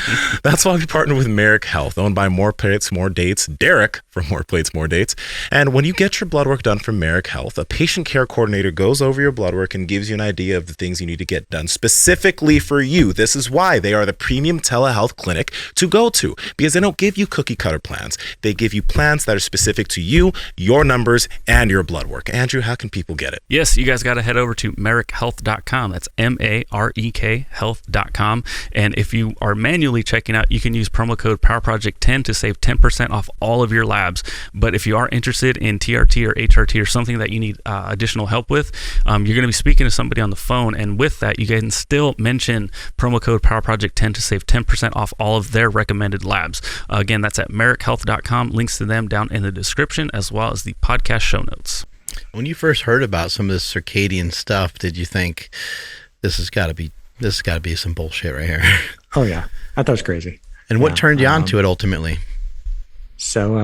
A: That's why we partnered with Merrick Health, owned by More Plates, More Dates, Derek from More Plates, More Dates. And when you get your blood work done from Merrick Health, a patient care coordinator goes over your blood work and gives you an idea of the things you need to get done specifically for you. This is why they are the premium telehealth clinic to go to, because they don't give you cookie cutter plans. They give you plans that are specific to you, your numbers, and your blood work. Andrew, how can people get it?
B: Yes, you guys got to head over to merrickhealth.com. That's MAREK health.com. them. And if you are manually checking out, you can use promo code PowerProject10 to save 10% off all of your labs. But if you are interested in TRT or HRT or something that you need additional help with, you're going to be speaking to somebody on the phone. And with that, you can still mention promo code PowerProject10 to save 10% off all of their recommended labs. Again, that's at merrickhealth.com. Links to them down in the description, as well as the podcast show notes.
C: When you first heard about some of this circadian stuff, did you think this has got to be some bullshit right here?
D: Oh yeah, I thought it was crazy.
C: And what turned you on to it ultimately?
D: So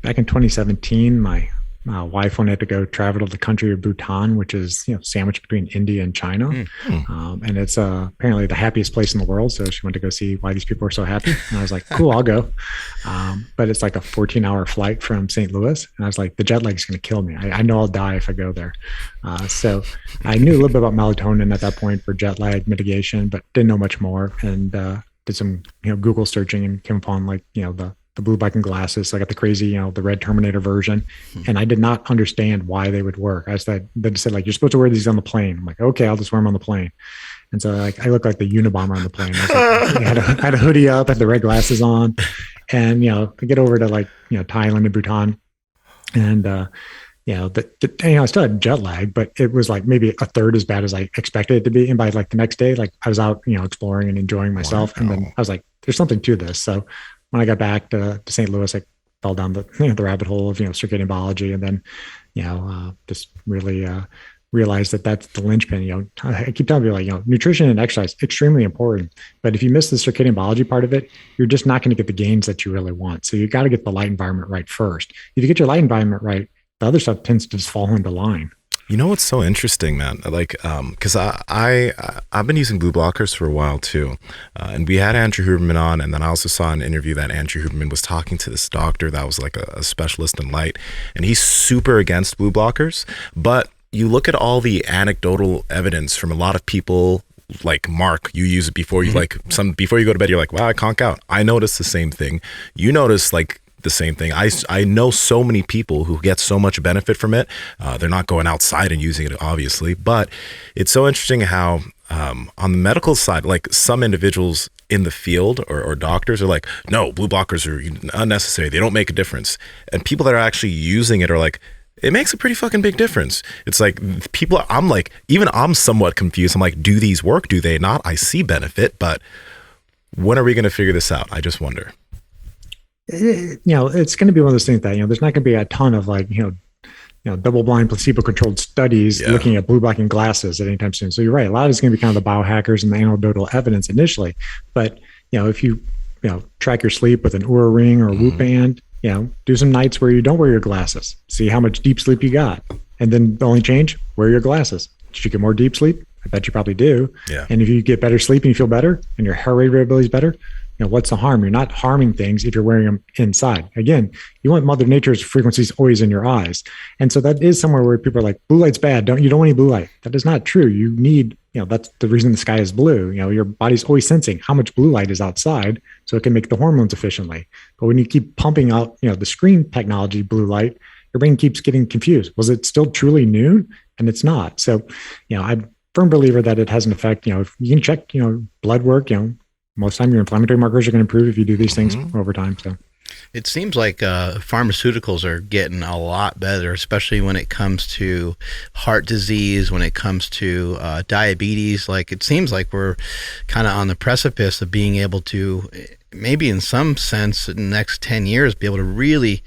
D: back in 2017, my wife wanted to go travel to the country of Bhutan, which is sandwiched between India and China, and it's apparently the happiest place in the world. So she wanted to go see why these people are so happy, and I was like, cool, I'll go. But it's like a 14-hour flight from St. Louis, and I was like, the jet lag is going to kill me. I know I'll die if I go there. So I knew a little bit about melatonin at that point for jet lag mitigation, but didn't know much more. And did some Google searching and came upon the blue biking glasses. So I got the crazy, the red Terminator version. And I did not understand why they would work. They said you're supposed to wear these on the plane. I'm like, okay, I'll just wear them on the plane. And so I look like the Unabomber on the plane. I had a hoodie up, had the red glasses on, and, I get over to Thailand and Bhutan. And, I still had jet lag, but it was like maybe a third as bad as I expected it to be. And by the next day, I was out, exploring and enjoying myself. Wow. And then I was like, there's something to this. So when I got back to St. Louis, I fell down the rabbit hole of circadian biology, and then just really realized that that's the linchpin. I keep telling people nutrition and exercise extremely important, but if you miss the circadian biology part of it, you're just not going to get the gains that you really want. So you got to get the light environment right first. If you get your light environment right, the other stuff tends to just fall into line.
A: What's so interesting, man? Because I've been using blue blockers for a while too, and we had Andrew Huberman on, and then I also saw an interview that Andrew Huberman was talking to this doctor that was a specialist in light, and he's super against blue blockers. But you look at all the anecdotal evidence from a lot of people. Like Mark, you use it before you before you go to bed. You're like, wow, I conk out. I notice the same thing. You notice the same thing. I know so many people who get so much benefit from it. They're not going outside and using it, obviously, but it's so interesting how on the medical side, some individuals in the field or doctors are like, no, blue blockers are unnecessary. They don't make a difference. And people that are actually using it are like, it makes a pretty fucking big difference. It's people, I'm somewhat confused. I'm like, do these work? Do they not? I see benefit, but when are we going to figure this out? I just wonder.
D: It's going to be one of those things that, there's not going to be a ton of double-blind placebo-controlled studies looking at blue blocking glasses at any time soon. So you're right. A lot of it's going to be kind of the biohackers and the anecdotal evidence initially. But, if you, track your sleep with an Oura ring or a Whoop band, do some nights where you don't wear your glasses, see how much deep sleep you got. And then the only change, wear your glasses. Did you get more deep sleep? I bet you probably do. Yeah. And if you get better sleep and you feel better and your heart rate variability is better, what's the harm? You're not harming things if you're wearing them inside. Again, you want Mother Nature's frequencies always in your eyes. And so that is somewhere where people are like, blue light's bad. You don't want any blue light. That is not true. You need, that's the reason the sky is blue. Your body's always sensing how much blue light is outside so it can make the hormones efficiently. But when you keep pumping out, the screen technology, blue light, your brain keeps getting confused. Was it still truly noon? And it's not. So, I'm a firm believer that it has an effect. If you can check, blood work, most of the time your inflammatory markers are going to improve if you do these things over time. So
C: it seems like pharmaceuticals are getting a lot better, especially when it comes to heart disease, when it comes to diabetes. It seems like we're kind of on the precipice of being able to, maybe in some sense, in the next 10 years, be able to really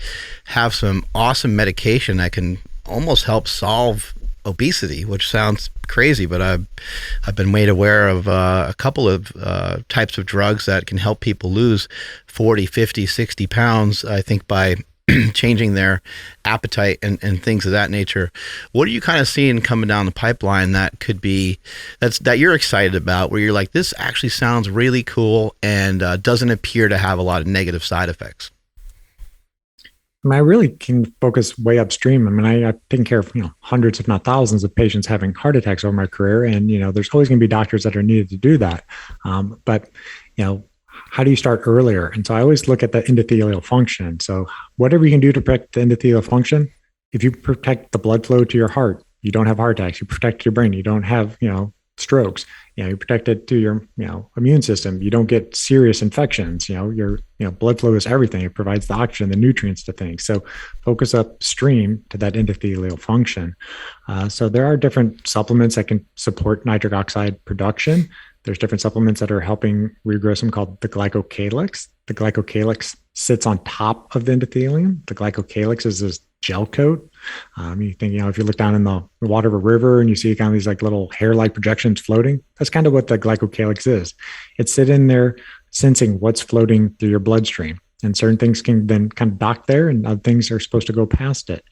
C: have some awesome medication that can almost help solve obesity, which sounds crazy, but I've been made aware of a couple of types of drugs that can help people lose 40, 50, 60 pounds, I think, by changing their appetite and things of that nature. What are you kind of seeing coming down the pipeline that could be, that you're excited about, where you're like, this actually sounds really cool and doesn't appear to have a lot of negative side effects?
D: I really can focus way upstream. I've taken care of, hundreds, if not thousands of patients having heart attacks over my career. And, there's always going to be doctors that are needed to do that. But how do you start earlier? And so I always look at the endothelial function. So whatever you can do to protect the endothelial function, if you protect the blood flow to your heart, you don't have heart attacks. You protect your brain. You don't have, strokes. You protect it to your, immune system. You don't get serious infections. Your, blood flow is everything. It provides the oxygen, the nutrients to things. So focus upstream to that endothelial function. So there are different supplements that can support nitric oxide production. There's different supplements that are helping regrow some called the glycocalyx. The glycocalyx sits on top of the endothelium. The glycocalyx is this gel coat. You think, if you look down in the water of a river and you see kind of these like little hair-like projections floating, that's kind of what the glycocalyx is. It's sitting there sensing what's floating through your bloodstream. And certain things can then kind of dock there and other things are supposed to go past it.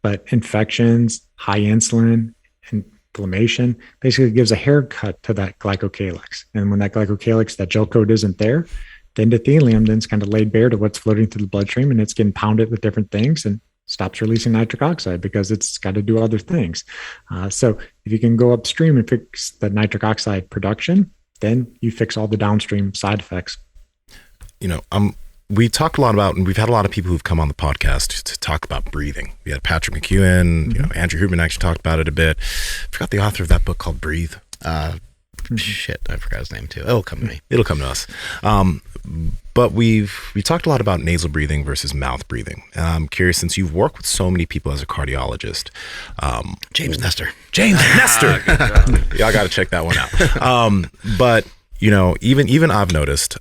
D: But infections, high insulin, and inflammation basically gives a haircut to that glycocalyx. And when that glycocalyx, that gel coat isn't there, the endothelium then is kind of laid bare to what's floating through the bloodstream, and it's getting pounded with different things and stops releasing nitric oxide because it's got to do other things. So if you can go upstream and fix the nitric oxide production, then you fix all the downstream side effects.
A: We talked a lot about, and we've had a lot of people who've come on the podcast to talk about breathing. We had Patrick McEwen, Andrew Huberman actually talked about it a bit. I forgot the author of that book called Breathe.
C: Shit, I forgot his name too. It'll come to me.
A: It'll come to us. But we talked a lot about nasal breathing versus mouth breathing. I'm curious, since you've worked with so many people as a cardiologist.
C: James Nestor.
A: Y'all got to check that one out. But even I've noticed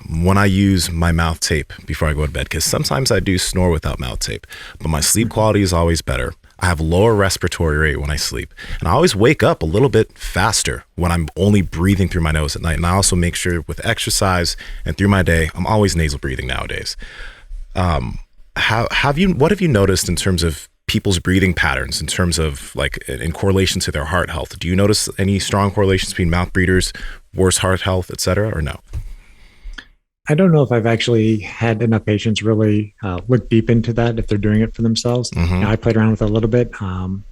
A: when I use my mouth tape before I go to bed, because sometimes I do snore without mouth tape, but my sleep quality is always better. I have lower respiratory rate when I sleep, and I always wake up a little bit faster when I'm only breathing through my nose at night. And I also make sure with exercise and through my day, I'm always nasal breathing nowadays. What have you noticed in terms of people's breathing patterns, in terms of like in correlation to their heart health? Do you notice any strong correlations between mouth breathers, worse heart health, et cetera, or no?
D: I don't know if I've actually had enough patients really look deep into that if they're doing it for themselves. I played around with it a little bit, and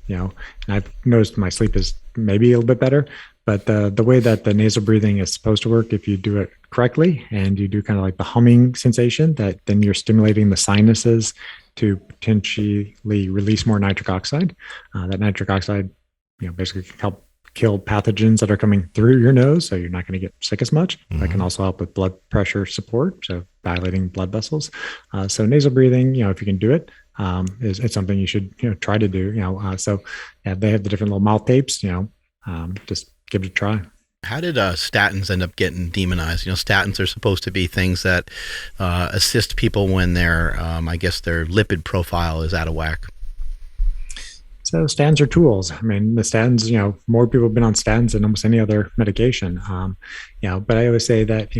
D: I've noticed my sleep is maybe a little bit better. But the way that the nasal breathing is supposed to work, if you do it correctly and you do kind of like the humming sensation, that then you're stimulating the sinuses to potentially release more nitric oxide. That nitric oxide, basically can help kill pathogens that are coming through your nose, so you're not going to get sick as much. That can also help with blood pressure support, so dilating blood vessels. So nasal breathing, if you can do it, it's something you should try to do. So they have the different little mouth tapes. Just give it a try.
C: How did statins end up getting demonized? Statins are supposed to be things that assist people when their lipid profile is out of whack.
D: So statins are tools. I mean, the statins, more people have been on statins than almost any other medication. But I always say that,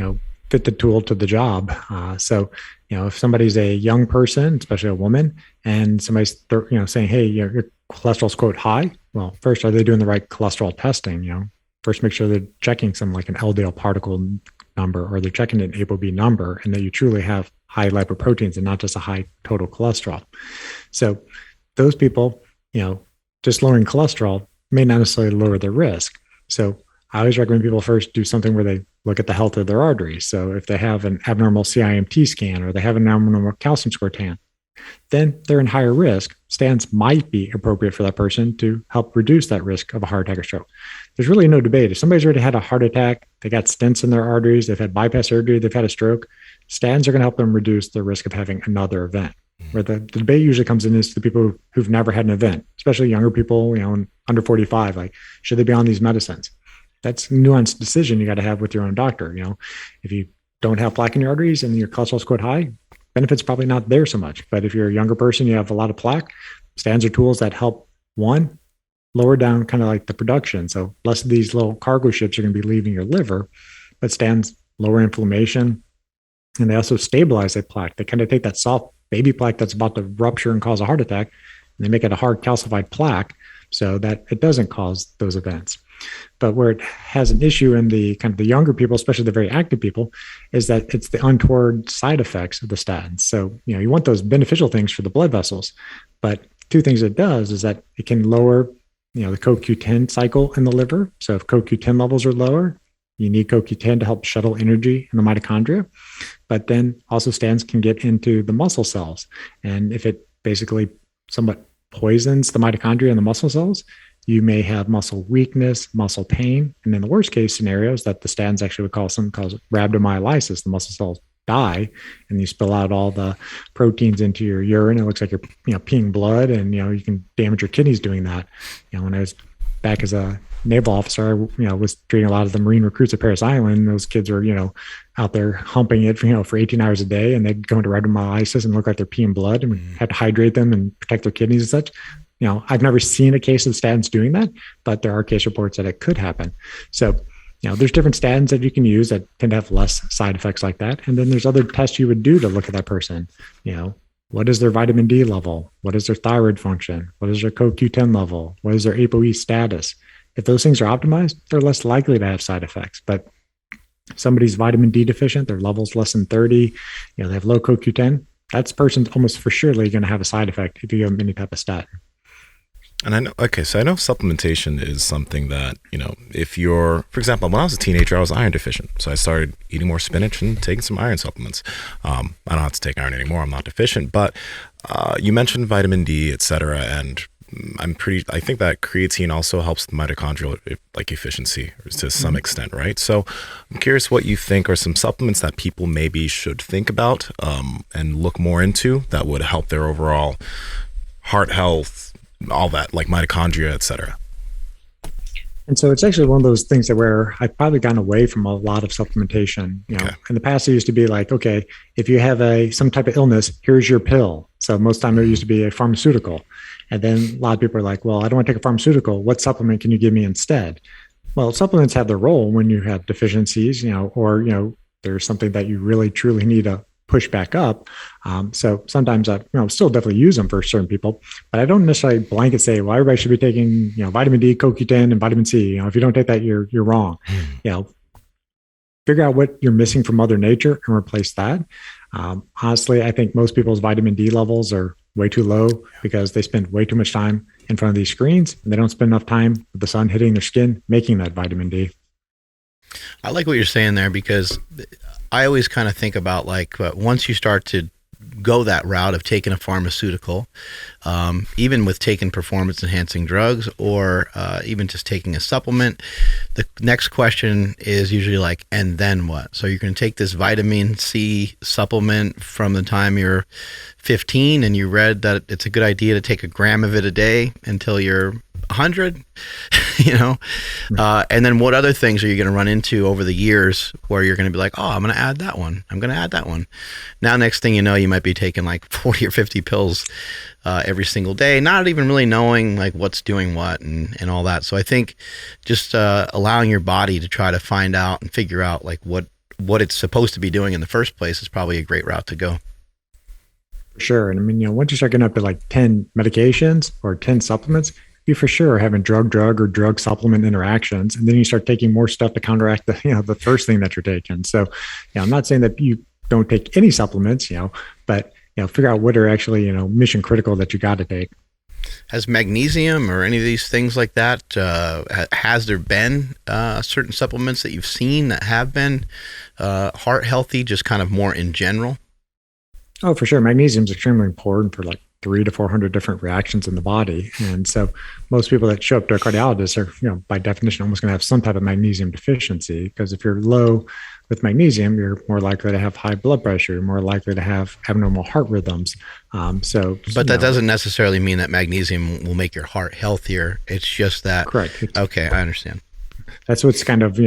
D: fit the tool to the job. So if somebody's a young person, especially a woman, and somebody's, saying, hey, your cholesterol's quote high. Well, first, are they doing the right cholesterol testing? First, make sure they're checking some like an LDL particle number, or they're checking an ApoB number, and that you truly have high lipoproteins and not just a high total cholesterol. So those people, just lowering cholesterol may not necessarily lower their risk. So I always recommend people first do something where they look at the health of their arteries. So if they have an abnormal CIMT scan, or they have an abnormal calcium score tan, then they're in higher risk. Statins might be appropriate for that person to help reduce that risk of a heart attack or stroke. There's really no debate. If somebody's already had a heart attack, they got stents in their arteries, they've had bypass surgery, they've had a stroke, statins are going to help them reduce the risk of having another event. Where the debate usually comes in is the people who've never had an event, especially younger people, under 45, like, should they be on these medicines? That's a nuanced decision you got to have with your own doctor. If you don't have plaque in your arteries and your cholesterol's quite high, benefit's probably not there so much. But if you're a younger person, you have a lot of plaque, statins are tools that help, one, lower down kind of like the production. So less of these little cargo ships are going to be leaving your liver, but statins lower inflammation, and they also stabilize that plaque. They kind of take that soft baby plaque that's about to rupture and cause a heart attack, and they make it a hard calcified plaque so that it doesn't cause those events. But where it has an issue in the kind of the younger people, especially the very active people, is that it's the untoward side effects of the statins. So, you want those beneficial things for the blood vessels, but two things it does is that it can lower, the CoQ10 cycle in the liver. So if CoQ10 levels are lower, you need CoQ10 to help shuttle energy in the mitochondria. But then also statins can get into the muscle cells. And if it basically somewhat poisons the mitochondria and the muscle cells, you may have muscle weakness, muscle pain. And in the worst case scenarios that the statins actually would call something called rhabdomyolysis, the muscle cells die and you spill out all the proteins into your urine. It looks like you're peeing blood, and you can damage your kidneys doing that. When I was back as a naval officer, I was treating a lot of the Marine recruits at Paris Island. Those kids were out there humping it for 18 hours a day, and they'd go into rhabdomyolysis and look like they're peeing blood, and we had to hydrate them and protect their kidneys and such. I've never seen a case of statins doing that, but there are case reports that it could happen. So there's different statins that you can use that tend to have less side effects like that. And then there's other tests you would do to look at that person. What is their vitamin D level? What is their thyroid function? What is their CoQ10 level? What is their ApoE status? If those things are optimized, they're less likely to have side effects. But if somebody's vitamin D deficient, their level's less than 30, they have low CoQ10, that person's almost for surely going to have a side effect if you give them any type of statin.
A: And I know supplementation is something that, if you're, for example, when I was a teenager, I was iron deficient. So I started eating more spinach and taking some iron supplements. I don't have to take iron anymore. I'm not deficient, but you mentioned vitamin D, et cetera. And I think that creatine also helps the mitochondrial efficiency to some extent, right? So I'm curious what you think are some supplements that people maybe should think about and look more into that would help their overall heart health, all that, like mitochondria, et cetera.
D: And so it's actually one of those things that where I've probably gotten away from a lot of supplementation.
A: Okay.
D: In the past, it used to be like, okay, if you have some type of illness, here's your pill. So most time there used to be a pharmaceutical. And then a lot of people are like, well, I don't want to take a pharmaceutical. What supplement can you give me instead? Well, supplements have their role when you have deficiencies, or, there's something that you really truly need to push back up. So sometimes I still definitely use them for certain people, but I don't necessarily blanket say, well, everybody should be taking, vitamin D, CoQ10, and vitamin C. If you don't take that, you're wrong. Figure out what you're missing from Mother Nature and replace that. Honestly, I think most people's vitamin D levels are way too low because they spend way too much time in front of these screens, and they don't spend enough time with the sun hitting their skin, making that vitamin D.
C: I like what you're saying there, because I always kind of think about once you start to go that route of taking a pharmaceutical, even with taking performance enhancing drugs or even just taking a supplement, the next question is usually and then what? So you're going to take this vitamin C supplement from the time you're 15 and you read that it's a good idea to take a gram of it a day until you're 100, and then what other things are you going to run into over the years where you're going to be like, oh, I'm going to add that one. Now, next thing you know, you might be taking 40 or 50 pills every single day, not even really knowing what's doing what and all that. So I think just allowing your body to try to find out and figure out what it's supposed to be doing in the first place is probably a great route to go.
D: For sure. And once you start getting up to 10 medications or 10 supplements, you for sure are having drug or drug supplement interactions. And then you start taking more stuff to counteract the first thing that you're taking. So, I'm not saying that you don't take any supplements, but, figure out what are actually, mission critical that you got to take.
C: Has magnesium or any of these things like that, has there been certain supplements that you've seen that have been heart healthy, just kind of more in general?
D: Oh, for sure. Magnesium is extremely important for 300 to 400 different reactions in the body. And so most people that show up to a cardiologist are, by definition, almost going to have some type of magnesium deficiency, because if you're low with magnesium, you're more likely to have high blood pressure, you're more likely to have abnormal heart rhythms. But
C: that doesn't necessarily mean that magnesium will make your heart healthier. It's just that.
D: Correct.
C: Okay, I understand.
D: That's what's kind of,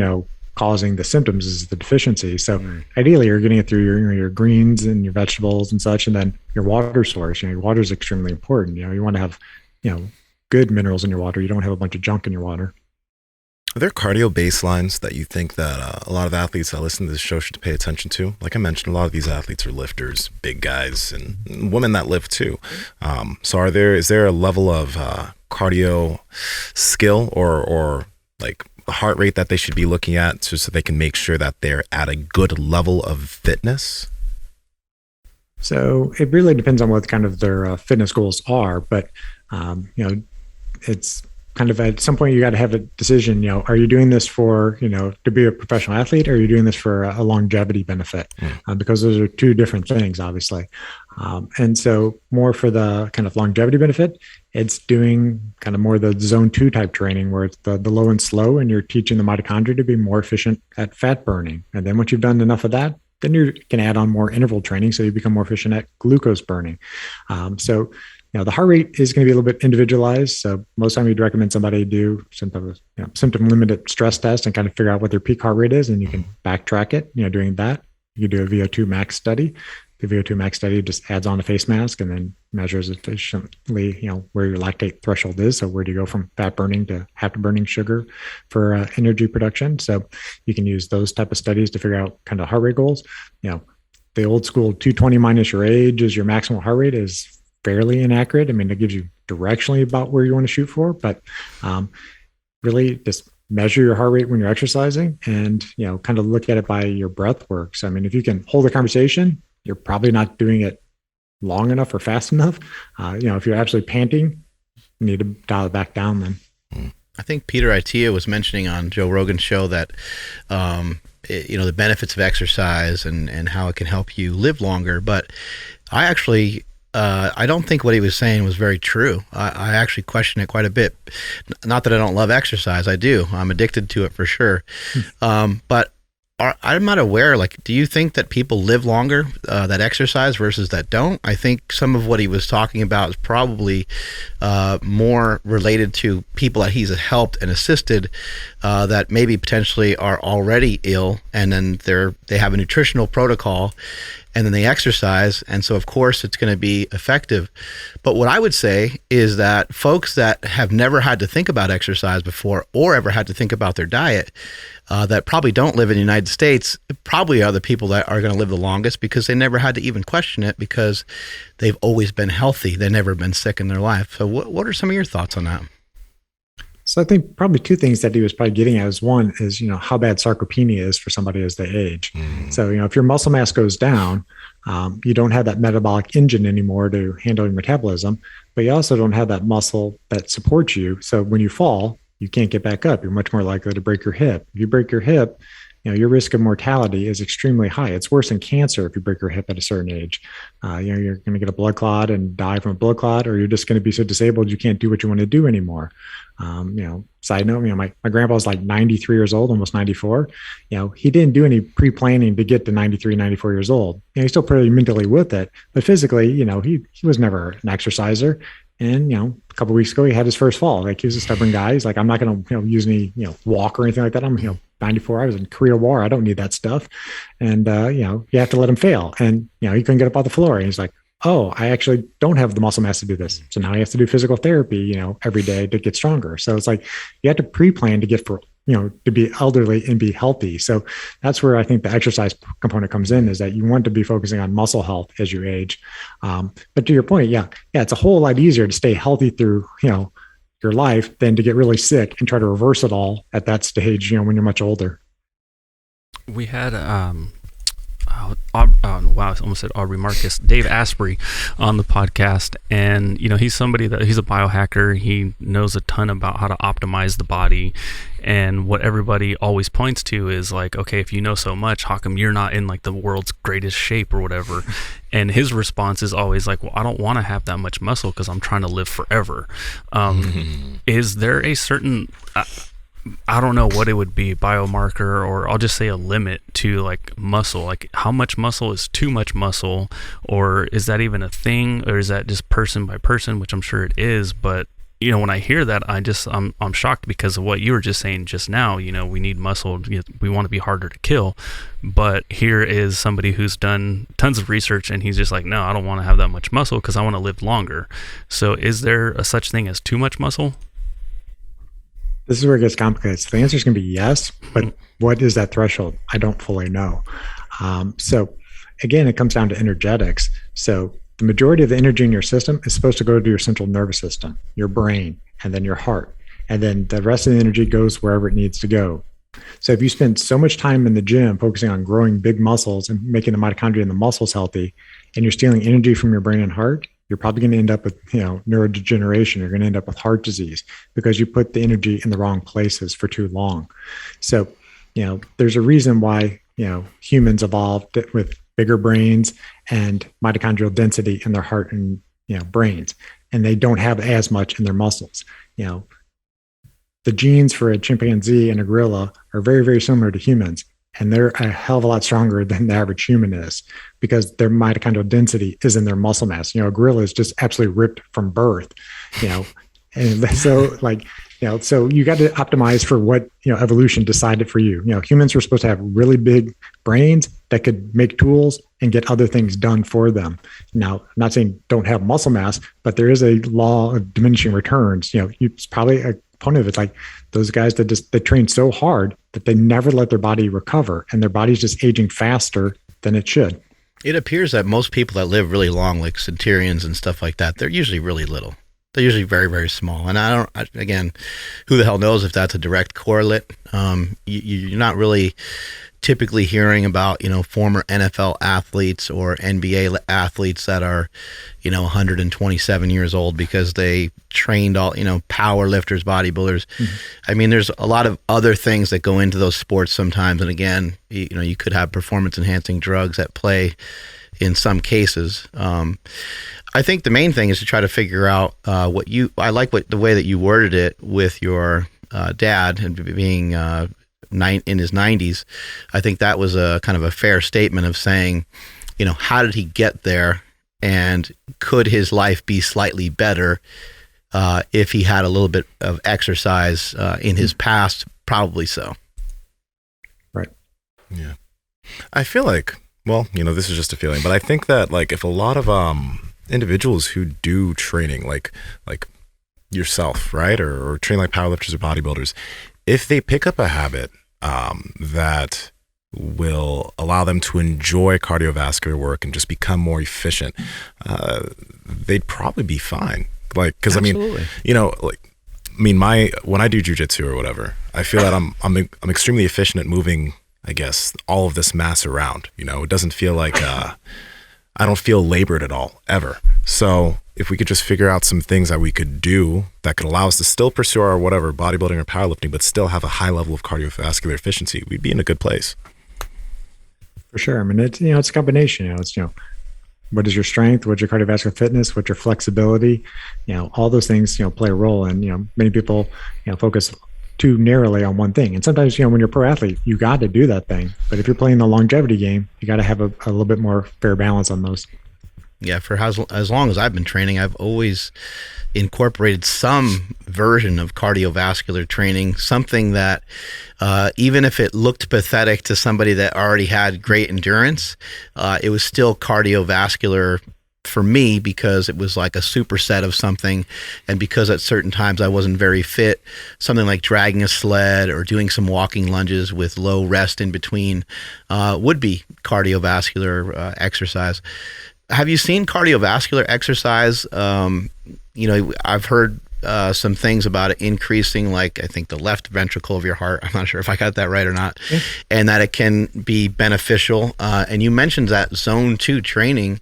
D: causing the symptoms is the deficiency. So ideally you're getting it through your greens and your vegetables and such, and then your water source. Your water is extremely important. You want to have, good minerals in your water. You don't have a bunch of junk in your water.
A: Are there cardio baselines that you think that a lot of athletes that listen to this show should pay attention to? Like I mentioned, a lot of these athletes are lifters, big guys, and women that lift too. So is there a level of cardio skill or heart rate that they should be looking at so they can make sure that they're at a good level of fitness?
D: So it really depends on what kind of their fitness goals are, but it's kind of at some point you got to have a decision, are you doing this for, to be a professional athlete, or are you doing this for a longevity benefit? Because those are two different things, obviously. And so more for the kind of longevity benefit, it's doing kind of more the zone 2 type training where it's the low and slow, and you're teaching the mitochondria to be more efficient at fat burning. And then once you've done enough of that, then you can add on more interval training so you become more efficient at glucose burning. So the heart rate is going to be a little bit individualized. So most time we'd recommend somebody do symptom limited stress test and kind of figure out what their peak heart rate is, and you can backtrack it, doing that. You can do a VO2 max study. The VO2 max study just adds on a face mask and then measures efficiently, where your lactate threshold is. So where do you go from fat burning to after burning sugar for energy production? So you can use those type of studies to figure out kind of heart rate goals. The old school 220 minus your age is your maximal heart rate is fairly inaccurate. I mean, it gives you directionally about where you want to shoot for, but really just measure your heart rate when you're exercising and, kind of look at it by your breath work. So, I mean, if you can hold a conversation, you're probably not doing it long enough or fast enough. If you're actually panting, you need to dial it back down then.
C: I think Peter Itia was mentioning on Joe Rogan's show that, the benefits of exercise and how it can help you live longer. But I actually, I don't think what he was saying was very true. I actually question it quite a bit. Not that I don't love exercise. I do. I'm addicted to it for sure. But I'm not aware, do you think that people live longer that exercise versus that don't? I think some of what he was talking about is probably more related to people that he's helped and assisted that maybe potentially are already ill, and then they have a nutritional protocol, and then they exercise, and so of course it's going to be effective. But what I would say is that folks that have never had to think about exercise before or ever had to think about their diet, that probably don't live in the United States, probably are the people that are going to live the longest because they never had to even question it because they've always been healthy. They've never been sick in their life. So what are some of your thoughts on that?
D: So I think probably two things that he was probably getting at is one is, how bad sarcopenia is for somebody as they age. So, if your muscle mass goes down, you don't have that metabolic engine anymore to handle your metabolism, but you also don't have that muscle that supports you. So when you fall, you can't get back up. You're much more likely to break your hip. If you break your hip, your risk of mortality is extremely high. It's worse than cancer if you break your hip at a certain age. You're going to get a blood clot and die from a blood clot, or you're just going to be so disabled you can't do what you want to do anymore. Side note, my grandpa was like 93 years old, almost 94. He didn't do any pre-planning to get to 93, 94 years old. He's still pretty mentally with it, but physically, he was never an exerciser. And, a couple of weeks ago, he had his first fall. He was a stubborn guy. He's like, I'm not going to, use any, walk or anything like that. I'm, 94. I was in Korea War. I don't need that stuff. And, you have to let him fail. And, he couldn't get up off the floor. And he's like, oh, I actually don't have the muscle mass to do this. So now he has to do physical therapy, every day to get stronger. So it's like, you have to pre-plan to get to be elderly and be healthy. So that's where I think the exercise component comes in, is that you want to be focusing on muscle health as you age. But to your point, it's a whole lot easier to stay healthy through, your life than to get really sick and try to reverse it all at that stage, when you're much older.
B: We had, wow, I almost said Aubrey Marcus, Dave Asprey on the podcast. And, he's somebody he's a biohacker. He knows a ton about how to optimize the body. And what everybody always points to is like, okay, if you know so much, how come you're not in like the world's greatest shape or whatever? And his response is always like, well, I don't want to have that much muscle because I'm trying to live forever. Is there a certain, I don't know what it would be, biomarker, or I'll just say a limit to like muscle? Like how much muscle is too much muscle, or is that even a thing, or is that just person by person, which I'm sure it is, but when I hear that, I'm shocked because of what you were just saying just now. We need muscle. We want to be harder to kill. But here is somebody who's done tons of research, and he's just like, no, I don't want to have that much muscle because I want to live longer. So is there a such thing as too much muscle?
D: This is where it gets complicated. So the answer is going to be yes, but what is that threshold? I don't fully know. So again, it comes down to energetics. So the majority of the energy in your system is supposed to go to your central nervous system, your brain, and then your heart. And then the rest of the energy goes wherever it needs to go. So if you spend so much time in the gym focusing on growing big muscles and making the mitochondria and the muscles healthy, and you're stealing energy from your brain and heart, you're probably going to end up with, neurodegeneration. You're going to end up with heart disease because you put the energy in the wrong places for too long. So, there's a reason why, humans evolved with bigger brains and mitochondrial density in their heart and, brains, and they don't have as much in their muscles. The genes for a chimpanzee and a gorilla are very, very similar to humans. And they're a hell of a lot stronger than the average human is because their mitochondrial density is in their muscle mass. A gorilla is just absolutely ripped from birth, and so so you got to optimize for what, evolution decided for you. Humans were supposed to have really big brains that could make tools and get other things done for them. Now, I'm not saying don't have muscle mass, but there is a law of diminishing returns. It's probably a component of it. Like those guys that they train so hard that they never let their body recover, and their body's just aging faster than it should.
C: It appears that most people that live really long, like centurions and stuff like that, they're usually really little. They're usually very, very small. And again, who the hell knows if that's a direct correlate? You're not really typically hearing about, former NFL athletes or NBA athletes that are, 127 years old because they trained all, power lifters, bodybuilders. Mm-hmm. I mean, there's a lot of other things that go into those sports sometimes. And again, you could have performance enhancing drugs at play in some cases. I think the main thing is to try to figure out I like the way that you worded it with your dad and being in his 90s. I think that was a kind of a fair statement of saying, how did he get there, and could his life be slightly better if he had a little bit of exercise in his past? Probably so.
D: Right.
A: Yeah. I feel like, this is just a feeling, but I think that if a lot of individuals who do training like yourself, right, or train like powerlifters or bodybuilders, if they pick up a habit that will allow them to enjoy cardiovascular work and just become more efficient, they'd probably be fine. Because when I do jujitsu or whatever, I feel that I'm extremely efficient at moving, I guess, all of this mass around. It doesn't feel like I don't feel labored at all, ever. So if we could just figure out some things that we could do that could allow us to still pursue our whatever, bodybuilding or powerlifting, but still have a high level of cardiovascular efficiency, we'd be in a good place.
D: For sure. I mean, it's a combination. It's, what is your strength? What's your cardiovascular fitness? What's your flexibility? All those things, play a role. And, many people, focus too narrowly on one thing. And sometimes, when you're a pro athlete, you got to do that thing. But if you're playing the longevity game, you got to have a little bit more fair balance on those.
C: Yeah, for as long as I've been training, I've always incorporated some version of cardiovascular training, something that even if it looked pathetic to somebody that already had great endurance, it was still cardiovascular for me because it was like a superset of something. And because at certain times I wasn't very fit, something like dragging a sled or doing some walking lunges with low rest in between would be cardiovascular exercise. Have you seen cardiovascular exercise? I've heard some things about it increasing, I think the left ventricle of your heart. I'm not sure if I got that right or not. Yeah. And that it can be beneficial. And you mentioned that zone 2 training.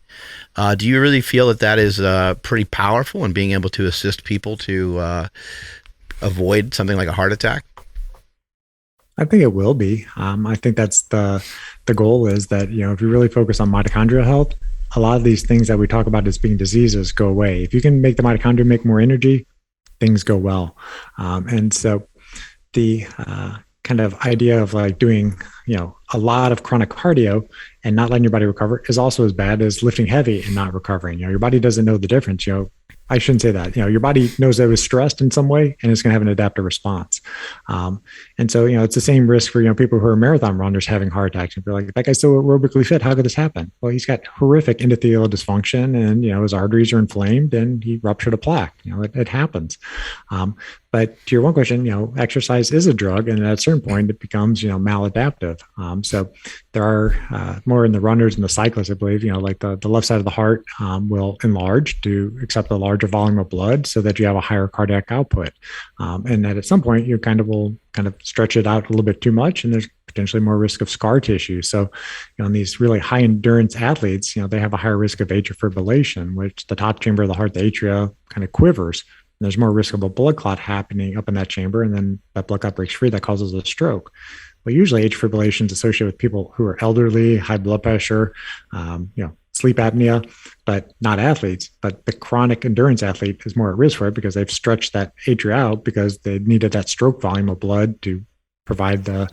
C: Do you really feel that is pretty powerful in being able to assist people to avoid something like a heart attack?
D: I think it will be. I think that's the goal is that, if you really focus on mitochondrial health, a lot of these things that we talk about as being diseases go away. If you can make the mitochondria make more energy, things go well. And so the kind of idea of doing, a lot of chronic cardio and not letting your body recover is also as bad as lifting heavy and not recovering. Your body doesn't know the difference. I shouldn't say that. Your body knows that it was stressed in some way and it's going to have an adaptive response. And so, it's the same risk for, people who are marathon runners having heart attacks. And they're like, that guy's so aerobically fit. How could this happen? Well, he's got horrific endothelial dysfunction and, his arteries are inflamed and he ruptured a plaque. It happens. But to your one question, exercise is a drug. And at a certain point, it becomes, maladaptive. So there are more in the runners and the cyclists, I believe, like the left side of the heart will enlarge to accept a larger volume of blood so that you have a higher cardiac output. And that at some point, you will kind of stretch it out a little bit too much, and there's potentially more risk of scar tissue. So, in these really high endurance athletes, they have a higher risk of atrial fibrillation, which the top chamber of the heart, the atria, kind of quivers. And there's more risk of a blood clot happening up in that chamber, and then that blood clot breaks free that causes a stroke. Well, usually atrial fibrillation is associated with people who are elderly, high blood pressure, sleep apnea, but not athletes. But the chronic endurance athlete is more at risk for it because they've stretched that atria out because they needed that stroke volume of blood to provide the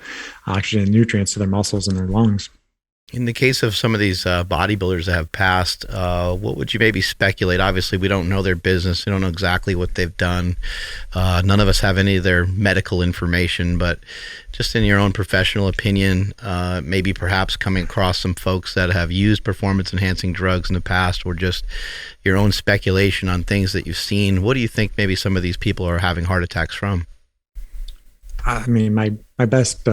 D: oxygen and nutrients to their muscles and their lungs.
C: In the case of some of these bodybuilders that have passed, what would you maybe speculate? Obviously, we don't know their business. We don't know exactly what they've done. None of us have any of their medical information, but just in your own professional opinion, maybe perhaps coming across some folks that have used performance-enhancing drugs in the past, or just your own speculation on things that you've seen. What do you think maybe some of these people are having heart attacks from?
D: I mean, my best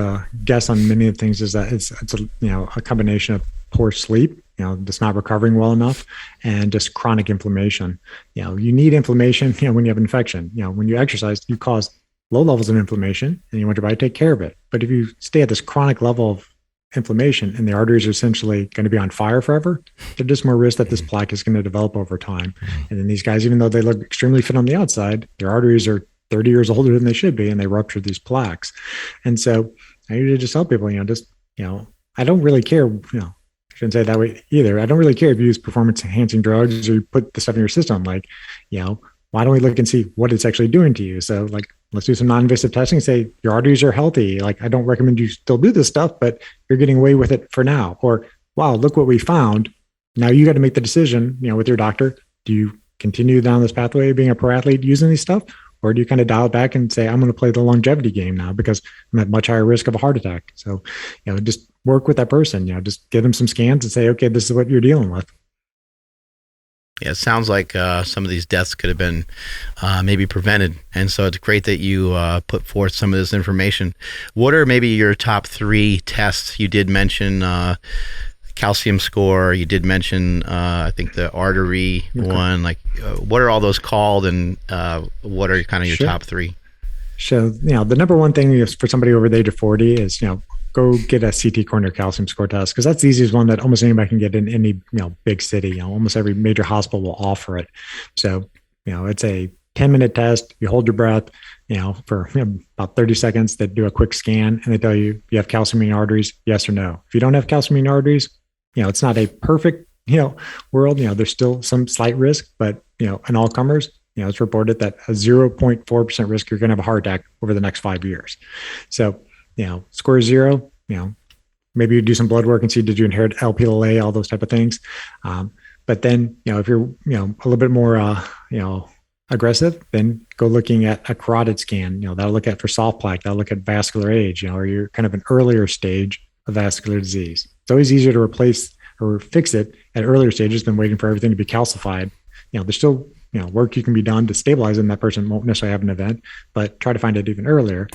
D: guess on many of the things is that it's a combination of poor sleep, just not recovering well enough, and just chronic inflammation. You need inflammation, when you have infection. When you exercise, you cause low levels of inflammation, and you want your body to take care of it. But if you stay at this chronic level of inflammation and the arteries are essentially going to be on fire forever, there's just more risk that this plaque is going to develop over time. And then these guys, even though they look extremely fit on the outside, their arteries are 30 years older than they should be, and they rupture these plaques. And so I usually just tell people, I don't really care, I shouldn't say it that way either. I don't really care if you use performance enhancing drugs or you put the stuff in your system. Like, why don't we look and see what it's actually doing to you? So let's do some non-invasive testing, say your arteries are healthy. Like, I don't recommend you still do this stuff, but you're getting away with it for now. Or, wow, look what we found. Now you got to make the decision, with your doctor. Do you continue down this pathway of being a pro athlete using these stuff? Or do you kind of dial it back and say, I'm going to play the longevity game now because I'm at much higher risk of a heart attack? So, just work with that person, just give them some scans and say, okay, this is what you're dealing with.
C: Yeah, it sounds like some of these deaths could have been maybe prevented. And so it's great that you put forth some of this information. What are maybe your top 3 tests? You did mention calcium score. You did mention, I think, the artery one. Like, what are all those called, and what are kind of your top 3?
D: So, the number one thing is for somebody over the age of 40 is, go get a CT coronary calcium score test, because that's the easiest one that almost anybody can get in any, big city. Almost every major hospital will offer it. So, it's a 10-minute test. You hold your breath, for about 30 seconds. They do a quick scan and they tell you have calcium in your arteries, yes or no. If you don't have calcium in your arteries, it's not a perfect, world. There's still some slight risk, but, in all comers, it's reported that a 0.4% risk you're going to have a heart attack over the next 5 years. So, score 0, maybe you do some blood work and see, did you inherit Lp(a), all those type of things. But then, if you're, a little bit more, aggressive, then go looking at a carotid scan. That'll look at for soft plaque, that'll look at vascular age, or you're kind of an earlier stage of vascular disease. It's always easier to replace or fix it at earlier stages than waiting for everything to be calcified. There's still, work you can be done to stabilize it, and that person won't necessarily have an event, but try to find it even earlier.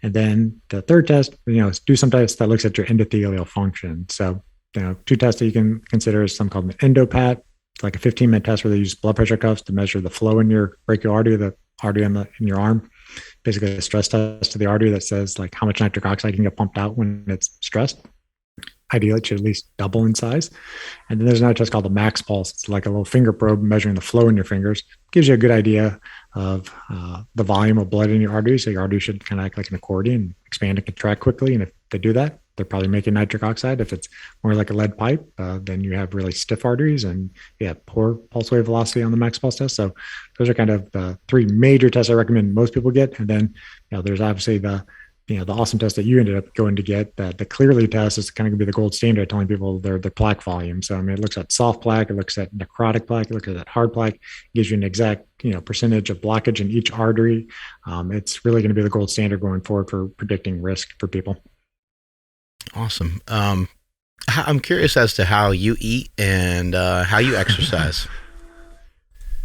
D: And then the third test, do some test that looks at your endothelial function. So, 2 tests that you can consider is something called an endopat. It's like a 15-minute test where they use blood pressure cuffs to measure the flow in your brachial artery, the artery in your arm. Basically a stress test to the artery that says like how much nitric oxide can get pumped out when it's stressed. Ideally, it should at least double in size. And then there's another test called the max pulse. It's like a little finger probe measuring the flow in your fingers. Gives you a good idea of the volume of blood in your arteries. So your artery should kind of act like an accordion, expand and contract quickly. And if they do that, they're probably making nitric oxide. If it's more like a lead pipe, then you have really stiff arteries and you have poor pulse wave velocity on the max pulse test. So those are kind of the 3 major tests I recommend most people get. And then, there's obviously the awesome test that you ended up going to get. That the Clearly test is kind of going to be the gold standard, telling people their plaque volume. So, it looks at soft plaque, it looks at necrotic plaque, it looks at hard plaque, it gives you an exact, percentage of blockage in each artery. It's really going to be the gold standard going forward for predicting risk for people.
C: Awesome. I'm curious as to how you eat and how you exercise.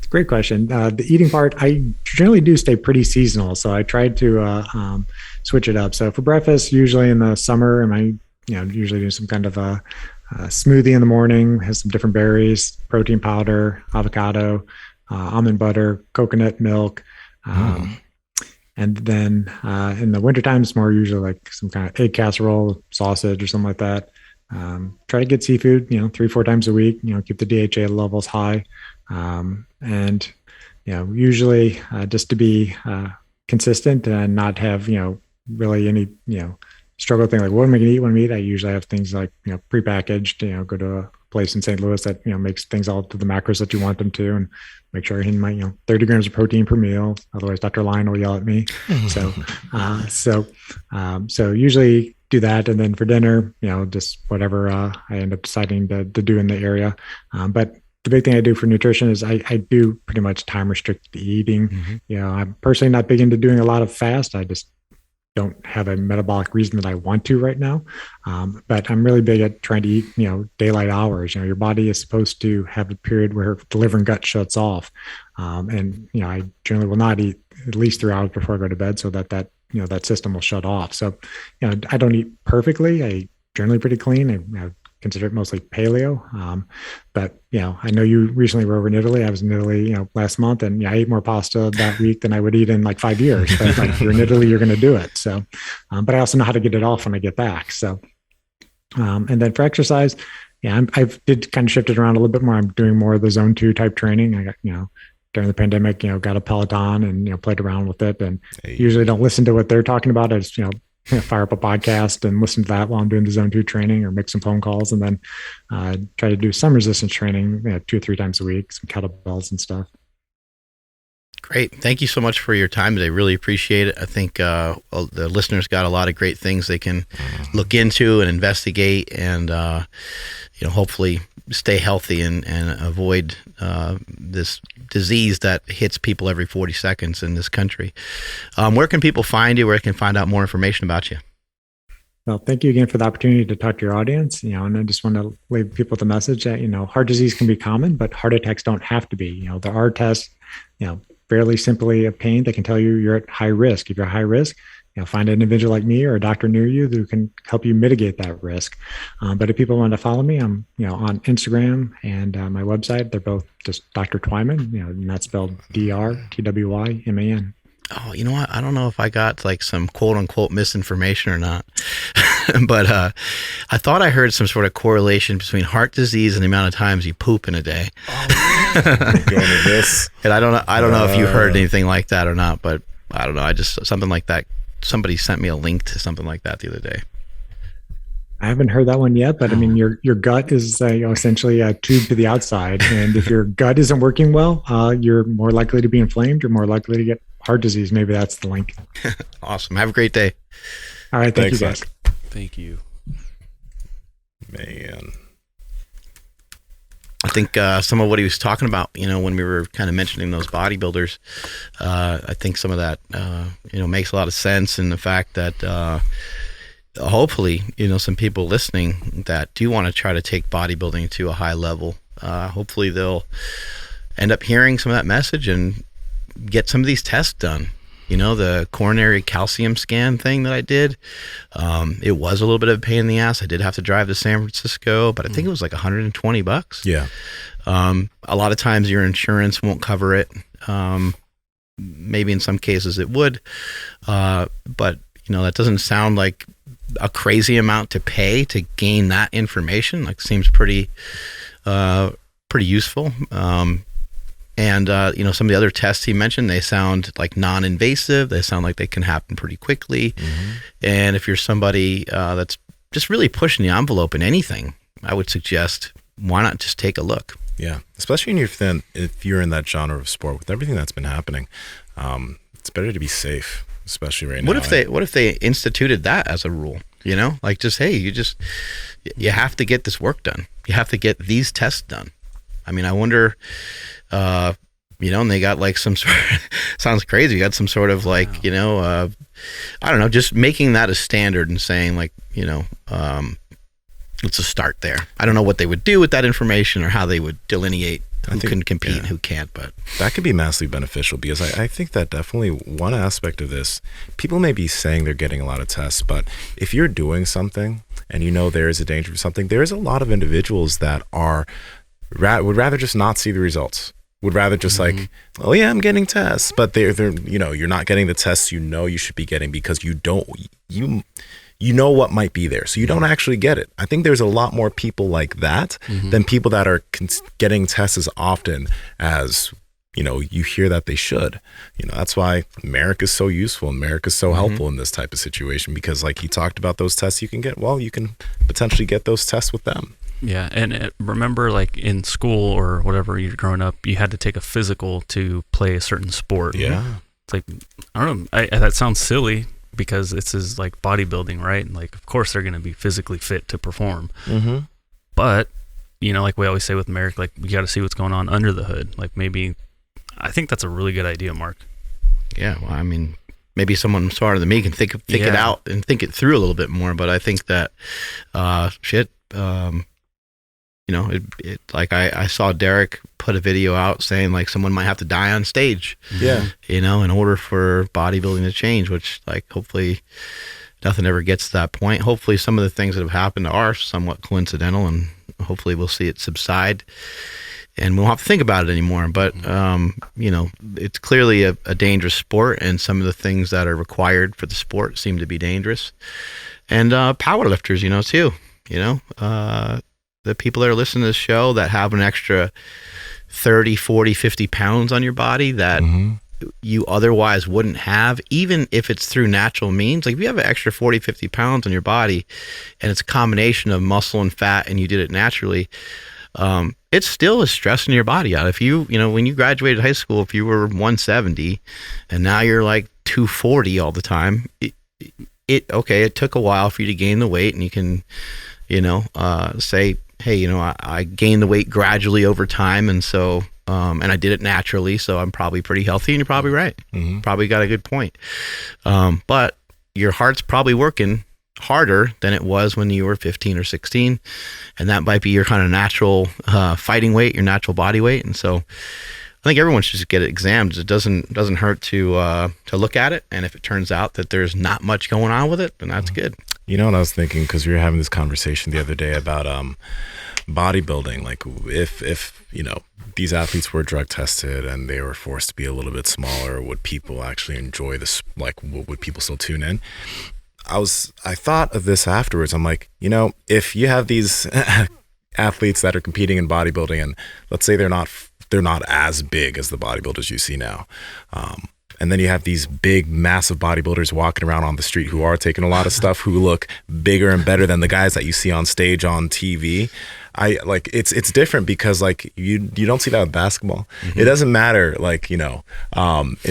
D: Great question. The eating part, I generally do stay pretty seasonal, so I try to switch it up. So for breakfast, usually in the summer, I usually do some kind of a smoothie in the morning, has some different berries, protein powder, avocado, almond butter, coconut milk. And then in the wintertime, it's more usually like some kind of egg casserole, sausage, or something like that. Try to get seafood, 3-4 times a week, keep the DHA levels high. And, usually just to be consistent and not have, really any, struggle thing like what am I going to eat when I eat? I usually have things like, prepackaged, go to a place in St. Louis that, makes things all to the macros that you want them to, and make sure I hit my, 30 grams of protein per meal. Otherwise Dr. Lyon will yell at me. So usually do that. And then for dinner, just whatever I end up deciding to do in the area. But the big thing I do for nutrition is I do pretty much time restricted eating. I'm personally not big into doing a lot of fast. I just don't have a metabolic reason that I want to right now. But I'm really big at trying to eat, daylight hours. Your body is supposed to have a period where the liver and gut shuts off. And I generally will not eat at least 3 hours before I go to bed so that that system will shut off. So, I don't eat perfectly. I generally pretty clean. I consider it mostly paleo. But, I know you recently were over in Italy. I was in Italy, last month, and I ate more pasta that week than I would eat in like 5 years. But like, if you're in Italy, you're going to do it. So, but I also know how to get it off when I get back. So, and then for exercise, I've did kind of shift it around a little bit more. I'm doing more of the zone 2 type training. I got, during the pandemic, got a Peloton and, played around with it, and usually don't listen to what they're talking about. I just, fire up a podcast and listen to that while I'm doing the zone 2 training, or make some phone calls, and then try to do some resistance training 2 or 3 times a week, some kettlebells and stuff.
C: Great. Thank you so much for your time today. Really appreciate it. I think the listeners got a lot of great things they can look into and investigate, and hopefully stay healthy and avoid this disease that hits people every 40 seconds in this country. Where can people find you? Where can find out more information about you?
D: Well, thank you again for the opportunity to talk to your audience. And I just want to leave people with a message that, heart disease can be common, but heart attacks don't have to be. There are tests, fairly simply obtained that can tell you you're at high risk. If you're high risk, find an individual like me or a doctor near you who can help you mitigate that risk. But if people want to follow me, I'm, on Instagram and my website. They're both just Dr. Twyman, and that's spelled DrTwyman.
C: Oh, you know what? I don't know if I got like some quote unquote misinformation or not, but I thought I heard some sort of correlation between heart disease and the amount of times you poop in a day.
A: Going to this.
C: And I don't know if you heard anything like that or not, but I don't know. I just, something like that. Somebody sent me a link to something like that the other day.
D: I haven't heard that one yet, but I mean, your gut is essentially a tube to the outside. And if your gut isn't working well, you're more likely to be inflamed. You're more likely to get heart disease. Maybe that's the link.
C: Awesome. Have a great day.
D: All right. Thank
A: Thanks,
D: you, guys.
B: Thank you.
A: Man.
C: I think some of what he was talking about, when we were kind of mentioning those bodybuilders, I think some of that, makes a lot of sense in the fact that hopefully, some people listening that do want to try to take bodybuilding to a high level, hopefully they'll end up hearing some of that message and get some of these tests done. The coronary calcium scan thing that I did, it was a little bit of a pain in the ass. I did have to drive to San Francisco, but I think it was like $120.
A: Yeah.
C: A lot of times your insurance won't cover it. Maybe in some cases it would. But, that doesn't sound like a crazy amount to pay to gain that information. Like, seems pretty useful. And, some of the other tests he mentioned, they sound like non-invasive. They sound like they can happen pretty quickly. Mm-hmm. And if you're somebody that's just really pushing the envelope in anything, I would suggest, why not just take a look?
A: Yeah, especially if you're in that genre of sport with everything that's been happening, it's better to be safe, especially right now.
C: What if they instituted that as a rule? Like, just, hey, you have to get this work done. You have to get these tests done. I mean, I wonder, and they got like some sort of, sounds crazy. You got some sort of like, I don't know, just making that a standard and saying like, let's just start there. I don't know what they would do with that information or how they would delineate who can compete and who can't, but
A: that could be massively beneficial, because I think that definitely one aspect of this, people may be saying they're getting a lot of tests, but if you're doing something and there is a danger of something, there's a lot of individuals that would rather just not see the results. would rather just like, oh yeah, I'm getting tests, but they're you're not getting the tests you should be getting because you know what might be there, so you don't actually get it. I think there's a lot more people like that than people that are getting tests as often as you hear that they should. That's why America's so useful. America's so helpful in this type of situation, because like he talked about, those tests you can get, well, you can potentially get those tests with them.
B: Yeah, and remember, like in school or whatever, you're growing up, you had to take a physical to play a certain sport.
A: Yeah.
B: It's like, I don't know, that sounds silly because this is like bodybuilding, right? And like, of course, they're going to be physically fit to perform. But, like we always say with Merrick, like, you got to see what's going on under the hood. Like, maybe, I think that's a really good idea, Mark. Yeah,
C: well, I mean, maybe someone smarter than me can think it out and think it through a little bit more. But I think that, like I saw Derek put a video out saying like someone might have to die on stage.
A: Yeah.
C: In order for bodybuilding to change, which like hopefully nothing ever gets to that point. Hopefully some of the things that have happened are somewhat coincidental, and hopefully we'll see it subside and we won't have to think about it anymore. But, it's clearly a dangerous sport, and some of the things that are required for the sport seem to be dangerous. And powerlifters, too, the people that are listening to this show that have an extra 30, 40, 50 pounds on your body that you otherwise wouldn't have, even if it's through natural means. Like if you have an extra 40, 50 pounds on your body and it's a combination of muscle and fat and you did it naturally, it still is stressing your body out. If you, when you graduated high school, if you were 170 and now you're like 240 all the time, it took a while for you to gain the weight, and you can, say, hey, I gained the weight gradually over time, and so, and I did it naturally, so I'm probably pretty healthy, and you're probably right. Probably got a good point. But your heart's probably working harder than it was when you were 15 or 16, and that might be your kind of natural fighting weight, your natural body weight. And so I think everyone should just get it examined. It doesn't hurt to look at it, and if it turns out that there's not much going on with it, then that's good.
A: You know what I was thinking, because we were having this conversation the other day about bodybuilding. Like if these athletes were drug tested and they were forced to be a little bit smaller, would people actually enjoy this? Like, would people still tune in? I thought of this afterwards. I'm like, if you have these athletes that are competing in bodybuilding, and let's say they're not as big as the bodybuilders you see now, and then you have these big, massive bodybuilders walking around on the street who are taking a lot of stuff, who look bigger and better than the guys that you see on stage on TV. It's different, because like you don't see that with basketball. It doesn't matter, like, in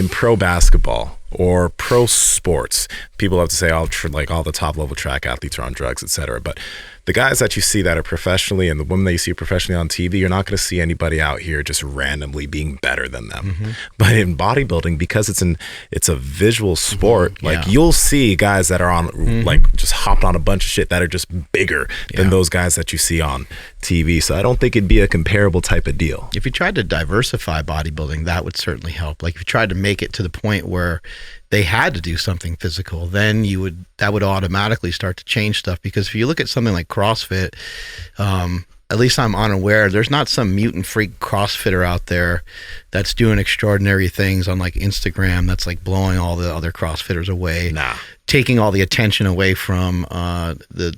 A: pro basketball or pro sports, people have to say all the top level track athletes are on drugs, etc. But the guys that you see that are professionally, and the women that you see professionally on TV, you're not going to see anybody out here just randomly being better than them. But in bodybuilding, because it's a visual sport, you'll see guys that are on like just hopped on a bunch of shit that are just bigger than those guys that you see on TV. So I don't think it'd be a comparable type of deal.
C: If you tried to diversify bodybuilding, that would certainly help. Like if you tried to make it to the point where they had to do something physical, then that would automatically start to change stuff. Because if you look at something like CrossFit, at least I'm unaware, there's not some mutant freak CrossFitter out there that's doing extraordinary things on like Instagram that's like blowing all the other CrossFitters away.
A: Nah.
C: Taking all the attention away from the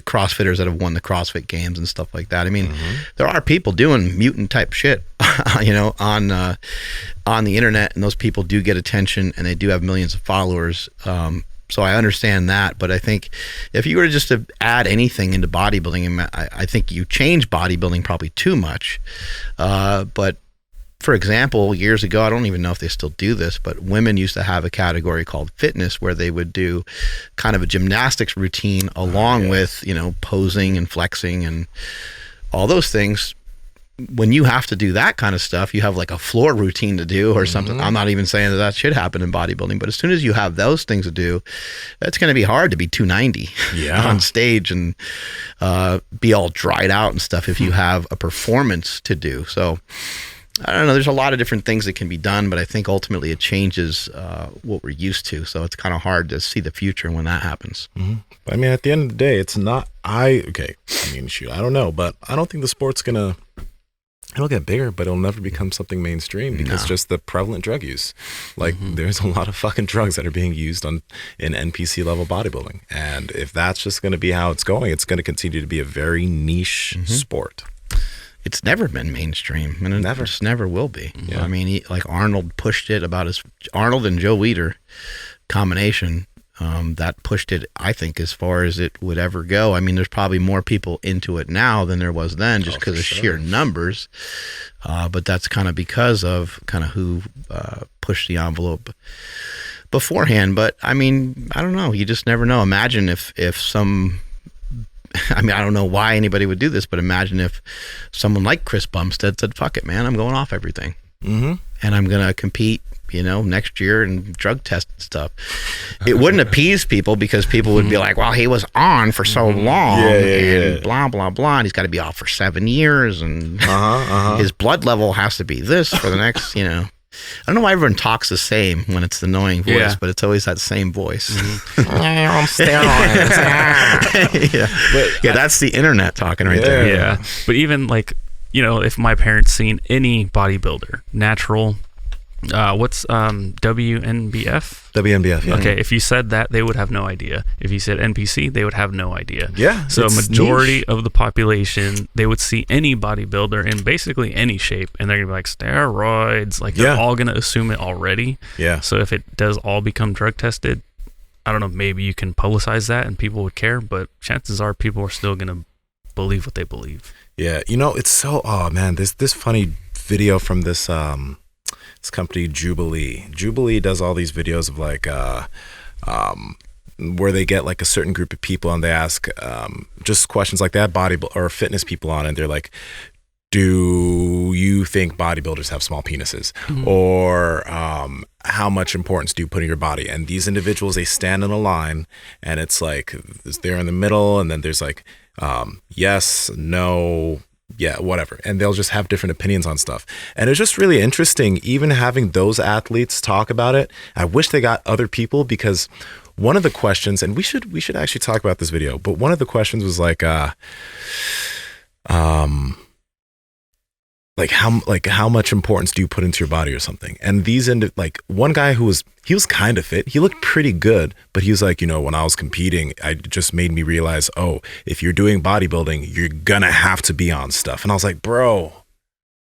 C: CrossFitters that have won the CrossFit Games and stuff like that. I mean, there are people doing mutant type shit, on the internet, and those people do get attention, and they do have millions of followers. So I understand that, but I think if you were just to add anything into bodybuilding, I think you change bodybuilding probably too much. But for example, years ago, I don't even know if they still do this, but women used to have a category called fitness, where they would do kind of a gymnastics routine along with, posing and flexing and all those things. When you have to do that kind of stuff, you have like a floor routine to do or something. I'm not even saying that should happen in bodybuilding, but as soon as you have those things to do, it's going to be hard to be 290 on stage and be all dried out and stuff if you have a performance to do. So I don't know. There's a lot of different things that can be done, but I think ultimately it changes what we're used to. So it's kind of hard to see the future when that happens.
A: I mean, at the end of the day, it's not. I don't know, but I don't think the sport's gonna it'll get bigger, but it'll never become something mainstream because just the prevalent drug use. Like there's a lot of fucking drugs that are being used in NPC level bodybuilding. And if that's just going to be how it's going to continue to be a very niche sport.
C: It's never been mainstream, and it just never will be. Yeah. I mean, like Arnold pushed it Arnold and Joe Weider combination, that pushed it, I think, as far as it would ever go. I mean, there's probably more people into it now than there was then, just because of sheer numbers. But that's kind of because of kind of who pushed the envelope beforehand. But I mean, I don't know. You just never know. Imagine if some, I mean, I don't know why anybody would do this, but imagine if someone like Chris Bumstead said, fuck it, man, I'm going off everything. And I'm going to compete, next year and drug test and stuff. It wouldn't appease people because people would be like, well, he was on for so long and blah, blah, blah. And he's got to be off for 7 years and his blood level has to be this for the next, I don't know why everyone talks the same when it's the annoying voice, but it's always that same voice.
A: On steroids.
C: But that's the internet talking right there.
B: Yeah. But even like, if my parents seen any bodybuilder, natural, what's WNBF?
A: WNBF, yeah.
B: Okay, if you said that, they would have no idea. If you said NPC, they would have no idea.
A: Yeah.
B: So a majority of the population, they would see any bodybuilder in basically any shape, and they're going to be like, steroids. Like, they're all going to assume it already. Yeah. So if it does all become drug tested, I don't know, maybe you can publicize that and people would care, but chances are people are still going to believe what they believe.
A: Yeah. It's so, there's this funny video from this company Jubilee. Jubilee does all these videos of like where they get like a certain group of people and they ask just questions like that, or fitness people on, and they're like, do you think bodybuilders have small penises? Or how much importance do you put in your body? And these individuals, they stand in a line and it's like they're in the middle, and then there's like yes, no, yeah, whatever. And they'll just have different opinions on stuff. And it's just really interesting, even having those athletes talk about it. I wish they got other people, because one of the questions, and we should actually talk about this video, but one of the questions was like how much importance do you put into your body or something? And one guy he was kind of fit, he looked pretty good, but he was like, when I was competing, it just made me realize, if you're doing bodybuilding, you're gonna have to be on stuff. And I was like, bro,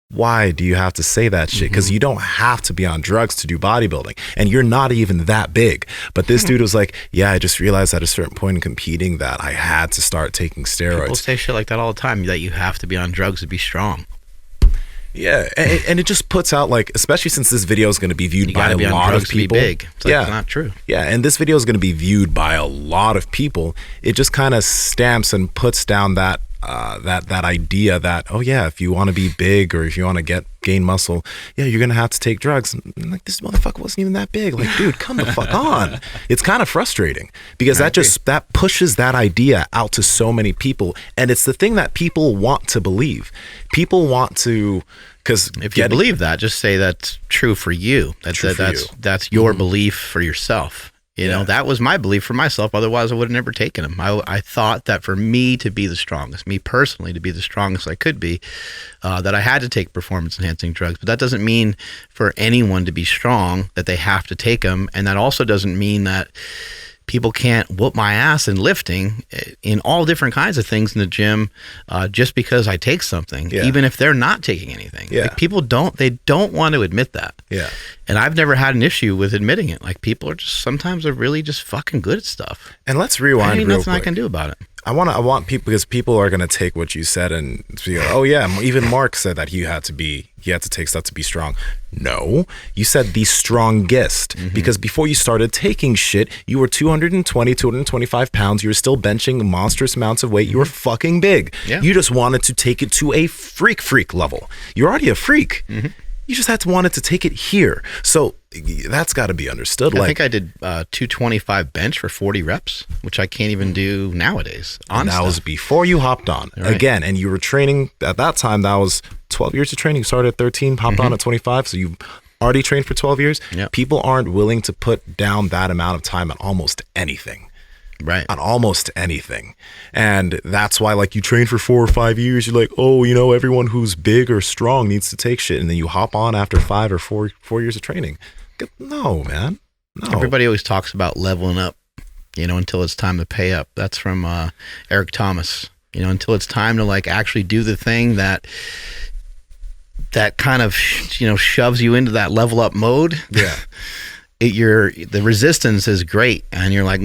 A: why do you have to say that shit? Because you don't have to be on drugs to do bodybuilding, and you're not even that big. But this dude was like, yeah, I just realized at a certain point in competing that I had to start taking steroids.
C: People say shit like that all the time, that you have to be on drugs to be strong.
A: Yeah, and it just puts out, like, especially since this video is going to be viewed by a lot of people.
C: To be big. It's like, it's not true.
A: Yeah, and this video is going to be viewed by a lot of people. It just kind of stamps and puts down that idea that, if you want to be big or if you want to gain muscle, you're gonna have to take drugs. And like, this motherfucker wasn't even that big. Like, dude, come the fuck on. It's kind of frustrating because that pushes that idea out to so many people, and it's the thing that people want to believe. People want to, because
C: if you believe that, just say that's true for you. That's your belief for yourself. That was my belief for myself. Otherwise, I would have never taken them. I thought that for me to be the strongest, me personally to be the strongest I could be, that I had to take performance-enhancing drugs. But that doesn't mean for anyone to be strong that they have to take them. And that also doesn't mean that people can't whoop my ass in lifting in all different kinds of things in the gym just because I take something, even if they're not taking anything. Yeah. Like, people don't want to admit that. Yeah. And I've never had an issue with admitting it. Like, people are just, sometimes they're really just fucking good at stuff.
A: And let's rewind real
C: nothing
A: quick.
C: I can do about it.
A: I want people, because people are going to take what you said and be like, even Mark said that he had to take stuff to be strong. No, you said the strongest, because before you started taking shit, you were 225 pounds. You were still benching monstrous amounts of weight. You were fucking big. Yeah. You just wanted to take it to a freak level. You're already a freak. You just had to want it to take it here. So that's got to be understood.
C: I think I did 225 bench for 40 reps, which I can't even do nowadays.
A: And that was before you hopped on. Right. Again, and you were training at that time. That was 12 years of training. You started at 13, hopped on at 25. So you already trained for 12 years. Yep. People aren't willing to put down that amount of time at almost anything.
C: Right.
A: on almost anything. And that's why, like, you train for 4 or 5 years, you're like, oh, you know, everyone who's big or strong needs to take shit. And then you hop on after 5 or 4 years of training. No, man. No.
C: Everybody always talks about leveling up, you know, until it's time to pay up. That's from Eric Thomas. You know, until it's time to like actually do the thing that kind of, you know, shoves you into that level up mode.
A: Yeah.
C: The resistance is great, and you're like,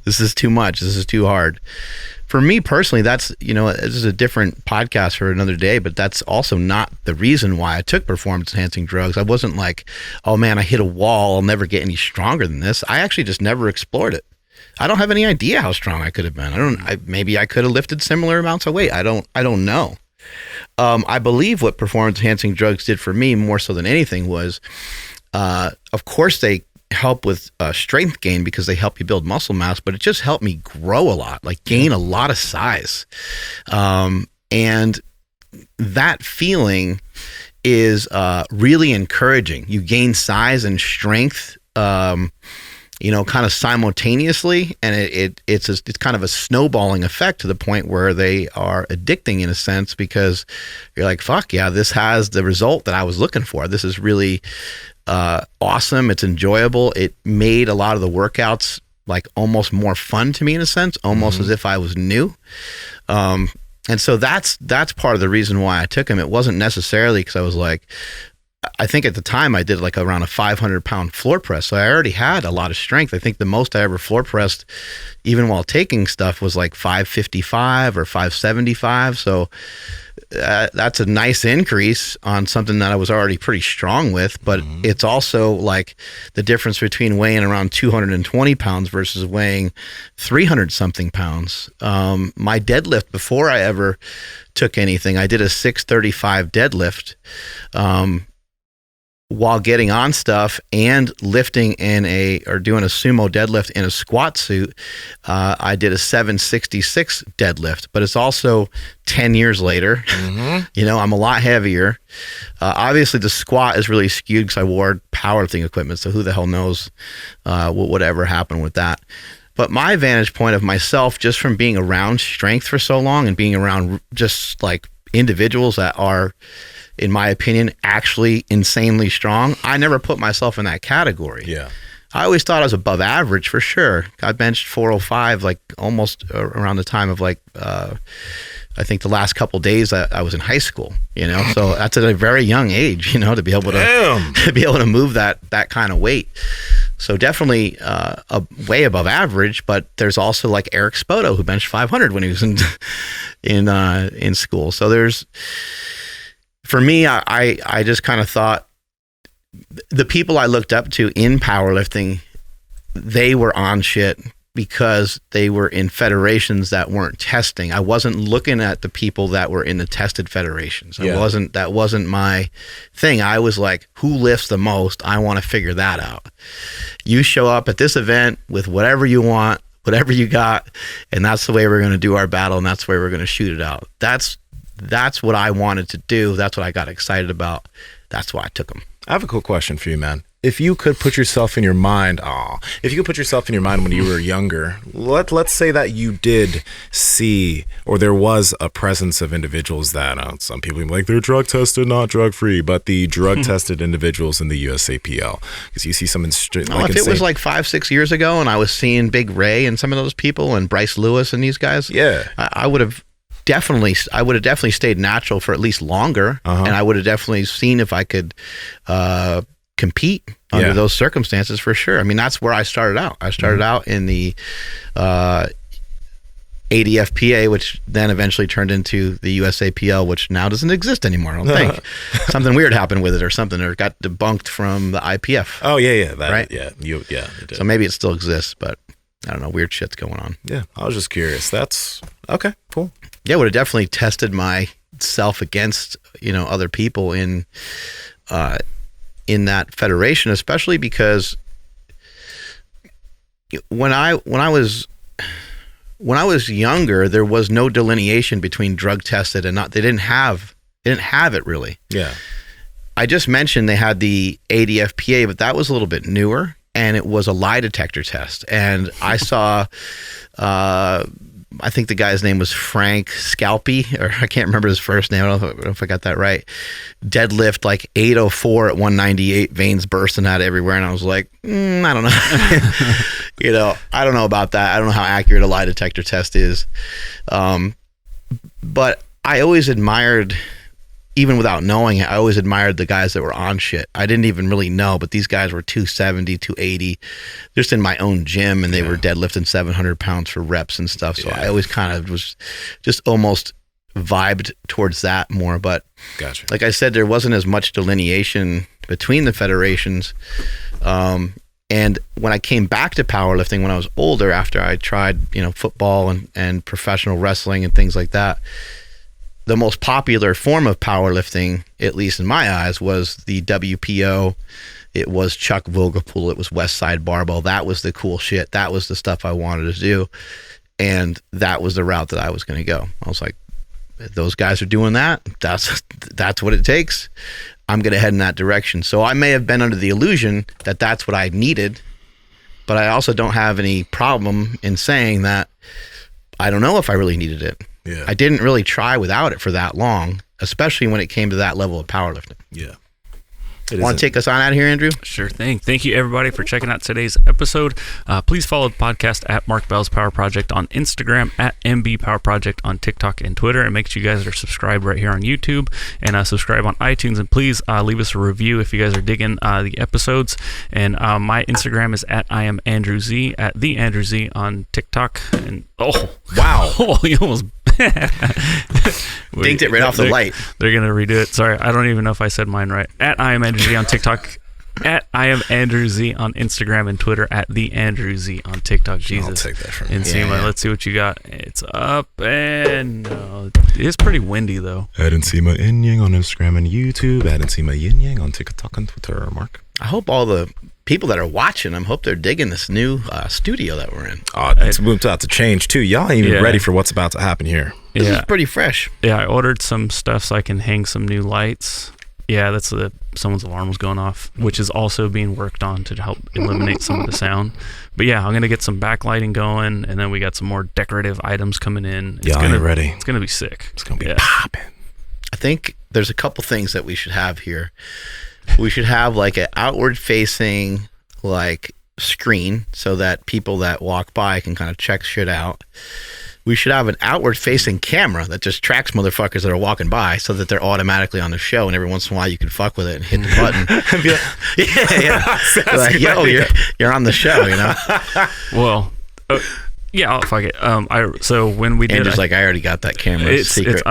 C: this is too much. This is too hard. For me personally, that's, you know, this is a different podcast for another day, but that's also not the reason why I took performance enhancing drugs. I wasn't like, oh man, I hit a wall, I'll never get any stronger than this. I actually just never explored it. I don't have any idea how strong I could have been. Maybe I could have lifted similar amounts of weight. I don't know. I believe what performance enhancing drugs did for me more so than anything was, of course they help with strength gain because they help you build muscle mass, but it just helped me grow a lot, like gain a lot of size. And that feeling is really encouraging. You gain size and strength, you know, kind of simultaneously, and it's kind of a snowballing effect to the point where they are addicting in a sense, because you're like, fuck yeah, this has the result that I was looking for. This is really awesome. It's enjoyable. It made a lot of the workouts like almost more fun to me in a sense, almost as if I was new. And so that's part of the reason why I took them. It wasn't necessarily because I was like, I think at the time I did like around a 500-pound floor press. So I already had a lot of strength. I think the most I ever floor pressed, even while taking stuff, was like 555 or 575. So that's a nice increase on something that I was already pretty strong with. But it's also like the difference between weighing around 220 pounds versus weighing 300 something pounds. My deadlift before I ever took anything, I did a 635 deadlift. While getting on stuff and lifting or doing a sumo deadlift in a squat suit, I did a 766 deadlift, but it's also 10 years later. You know, I'm a lot heavier. Obviously the squat is really skewed because I wore powerlifting equipment. So who the hell knows whatever happened with that. But my vantage point of myself, just from being around strength for so long and being around just like individuals that are, in my opinion, actually insanely strong, I never put myself in that category.
A: Yeah.
C: I always thought I was above average for sure. I benched 405 like almost around the time of like, I think the last couple of days I was in high school, you know, so that's at a very young age, you know, to be able to move that kind of weight. So definitely way above average, but there's also like Eric Spoto who benched 500 when he was in school. So for me, I just kind of thought the people I looked up to in powerlifting, they were on shit because they were in federations that weren't testing. I wasn't looking at the people that were in the tested federations. That wasn't my thing. I was like, who lifts the most? I want to figure that out. You show up at this event with whatever you want, whatever you got, and that's the way we're going to do our battle, and that's the way we're going to shoot it out. That's what I wanted to do. That's what I got excited about. That's why I took them.
A: I have a cool question for you, man. If you could put yourself in your mind, when you were younger, let's say that you did see, or there was a presence of individuals that some people be like, they're drug tested, not drug free, but the drug tested individuals in the USAPL, because you see some
C: if it was like 5-6 years ago and I was seeing Big Ray and some of those people and Bryce Lewis and these guys, I would have definitely stayed natural for at least longer, and I would have definitely seen if I could compete under those circumstances for sure. I mean, that's where I started out. I started out in the ADFPA, which then eventually turned into the USAPL, which now doesn't exist anymore, I don't think. Something weird happened with it or something, or got debunked from the IPF.
A: Oh, yeah.
C: Right?
A: Yeah, it did.
C: So maybe it still exists, but I don't know, weird shit's going on.
A: Yeah, I was just curious. That's okay, cool.
C: Yeah, would have definitely tested myself against, other people in that federation, especially because when I was younger, there was no delineation between drug tested and not. They didn't have it really.
A: Yeah.
C: I just mentioned they had the ADFPA, but that was a little bit newer. and it was a lie detector test. And I saw, I think the guy's name was Frank Scalpi, or I can't remember his first name. I don't know if I got that right. Deadlift like 804 at 198, veins bursting out everywhere. And I was like, I don't know. I don't know about that. I don't know how accurate a lie detector test is. But I always admired, even without knowing it, I always admired the guys that were on shit. I didn't even really know, but these guys were 270, 280, just in my own gym, and they were deadlifting 700 pounds for reps and stuff. So I always kind of was just almost vibed towards that more. But
A: Gotcha.
C: like I said, there wasn't as much delineation between the federations. And when I came back to powerlifting when I was older, after I tried, football and professional wrestling and things like that, the most popular form of powerlifting, at least in my eyes, was the WPO. It was Chuck Vogelpool. It was West Side Barbell. That was the cool shit. That was the stuff I wanted to do. And that was the route that I was going to go. I was like, those guys are doing that. That's what it takes. I'm going to head in that direction. So I may have been under the illusion that that's what I needed, but I also don't have any problem in saying that I don't know if I really needed it.
A: Yeah.
C: I didn't really try without it for that long, especially when it came to that level of powerlifting.
A: Yeah.
C: Want to take us on out of here, Andrew?
B: Sure thing. Thank you, everybody, for checking out today's episode. Please follow the podcast at Mark Bell's Power Project on Instagram, at MB Power Project on TikTok and Twitter, and make sure you guys are subscribed right here on YouTube and subscribe on iTunes. And please leave us a review if you guys are digging the episodes. And my Instagram is at I am Andrew Z, at the Andrew Z on TikTok. And
A: Wow.
B: You almost
C: Dinked it right off the light.
B: They're gonna redo it. Sorry, I don't even know if I said mine right. At I am Andrew Z on TikTok, at I am Andrew Z on Instagram and Twitter, at the Andrew Z on TikTok. Jesus,
A: I'll take that from you.
B: Nsima, let's see what you got. It's up and it's pretty windy though.
A: At Nsima Inyang on Instagram and YouTube. At Nsima Inyang on TikTok and Twitter. Mark.
C: I hope all the people that are watching, I hope they're digging this new studio that we're in.
A: Oh, it's about to change too. Y'all ain't even ready for what's about to happen here.
C: This is pretty fresh.
B: Yeah, I ordered some stuff so I can hang some new lights. Yeah, that's someone's alarm was going off, which is also being worked on to help eliminate some of the sound. But yeah, I'm gonna get some backlighting going, and then we got some more decorative items coming in.
A: It's ready.
B: It's gonna be sick.
A: It's gonna be popping.
C: I think there's a couple things that we should have here. We should have like an outward facing like screen so that people that walk by can kind of check shit out. We should have an outward facing camera that just tracks motherfuckers that are walking by so that they're automatically on the show, and every once in a while you can fuck with it and hit the button. yeah. Like, yo, you're on the show,
B: Well, yeah, I'll fuck it. So when we did,
C: Andrew's like, I already got that camera. It's secret.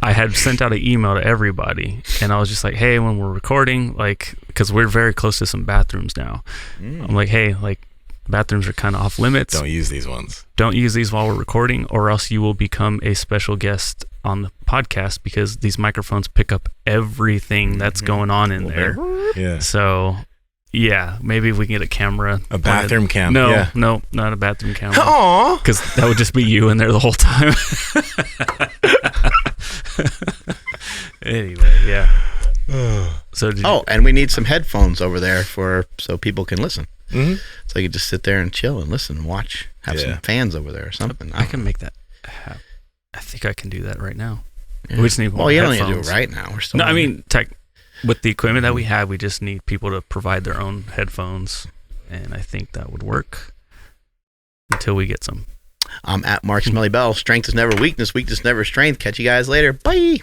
B: I had sent out an email to everybody, and I was just like, hey, when we're recording, like, because we're very close to some bathrooms now. I'm like, hey, like, bathrooms are kind of off limits.
A: Don't use these ones.
B: Don't use these while we're recording, or else you will become a special guest on the podcast, because these microphones pick up everything that's going on in there.
A: Yeah.
B: So, yeah, maybe if we can get a camera.
A: A bathroom cam.
B: No, not a bathroom camera.
A: Aww.
B: Because that would just be you in there the whole time. Anyway, yeah. So
C: and we need some headphones over there so people can listen.
A: Mm-hmm.
C: So you can just sit there and chill and listen and watch. Have some fans over there or something.
B: I can make that happen. I think I can do that right now. Yeah. We just need more
C: Well, you
B: headphones.
C: don't need to do it right now. We're still.
B: No, I mean, with the equipment that we have, we just need people to provide their own headphones, and I think that would work until we get some.
C: I'm at Mark Smelly Bell. Strength is never weakness. Weakness never strength. Catch you guys later. Bye.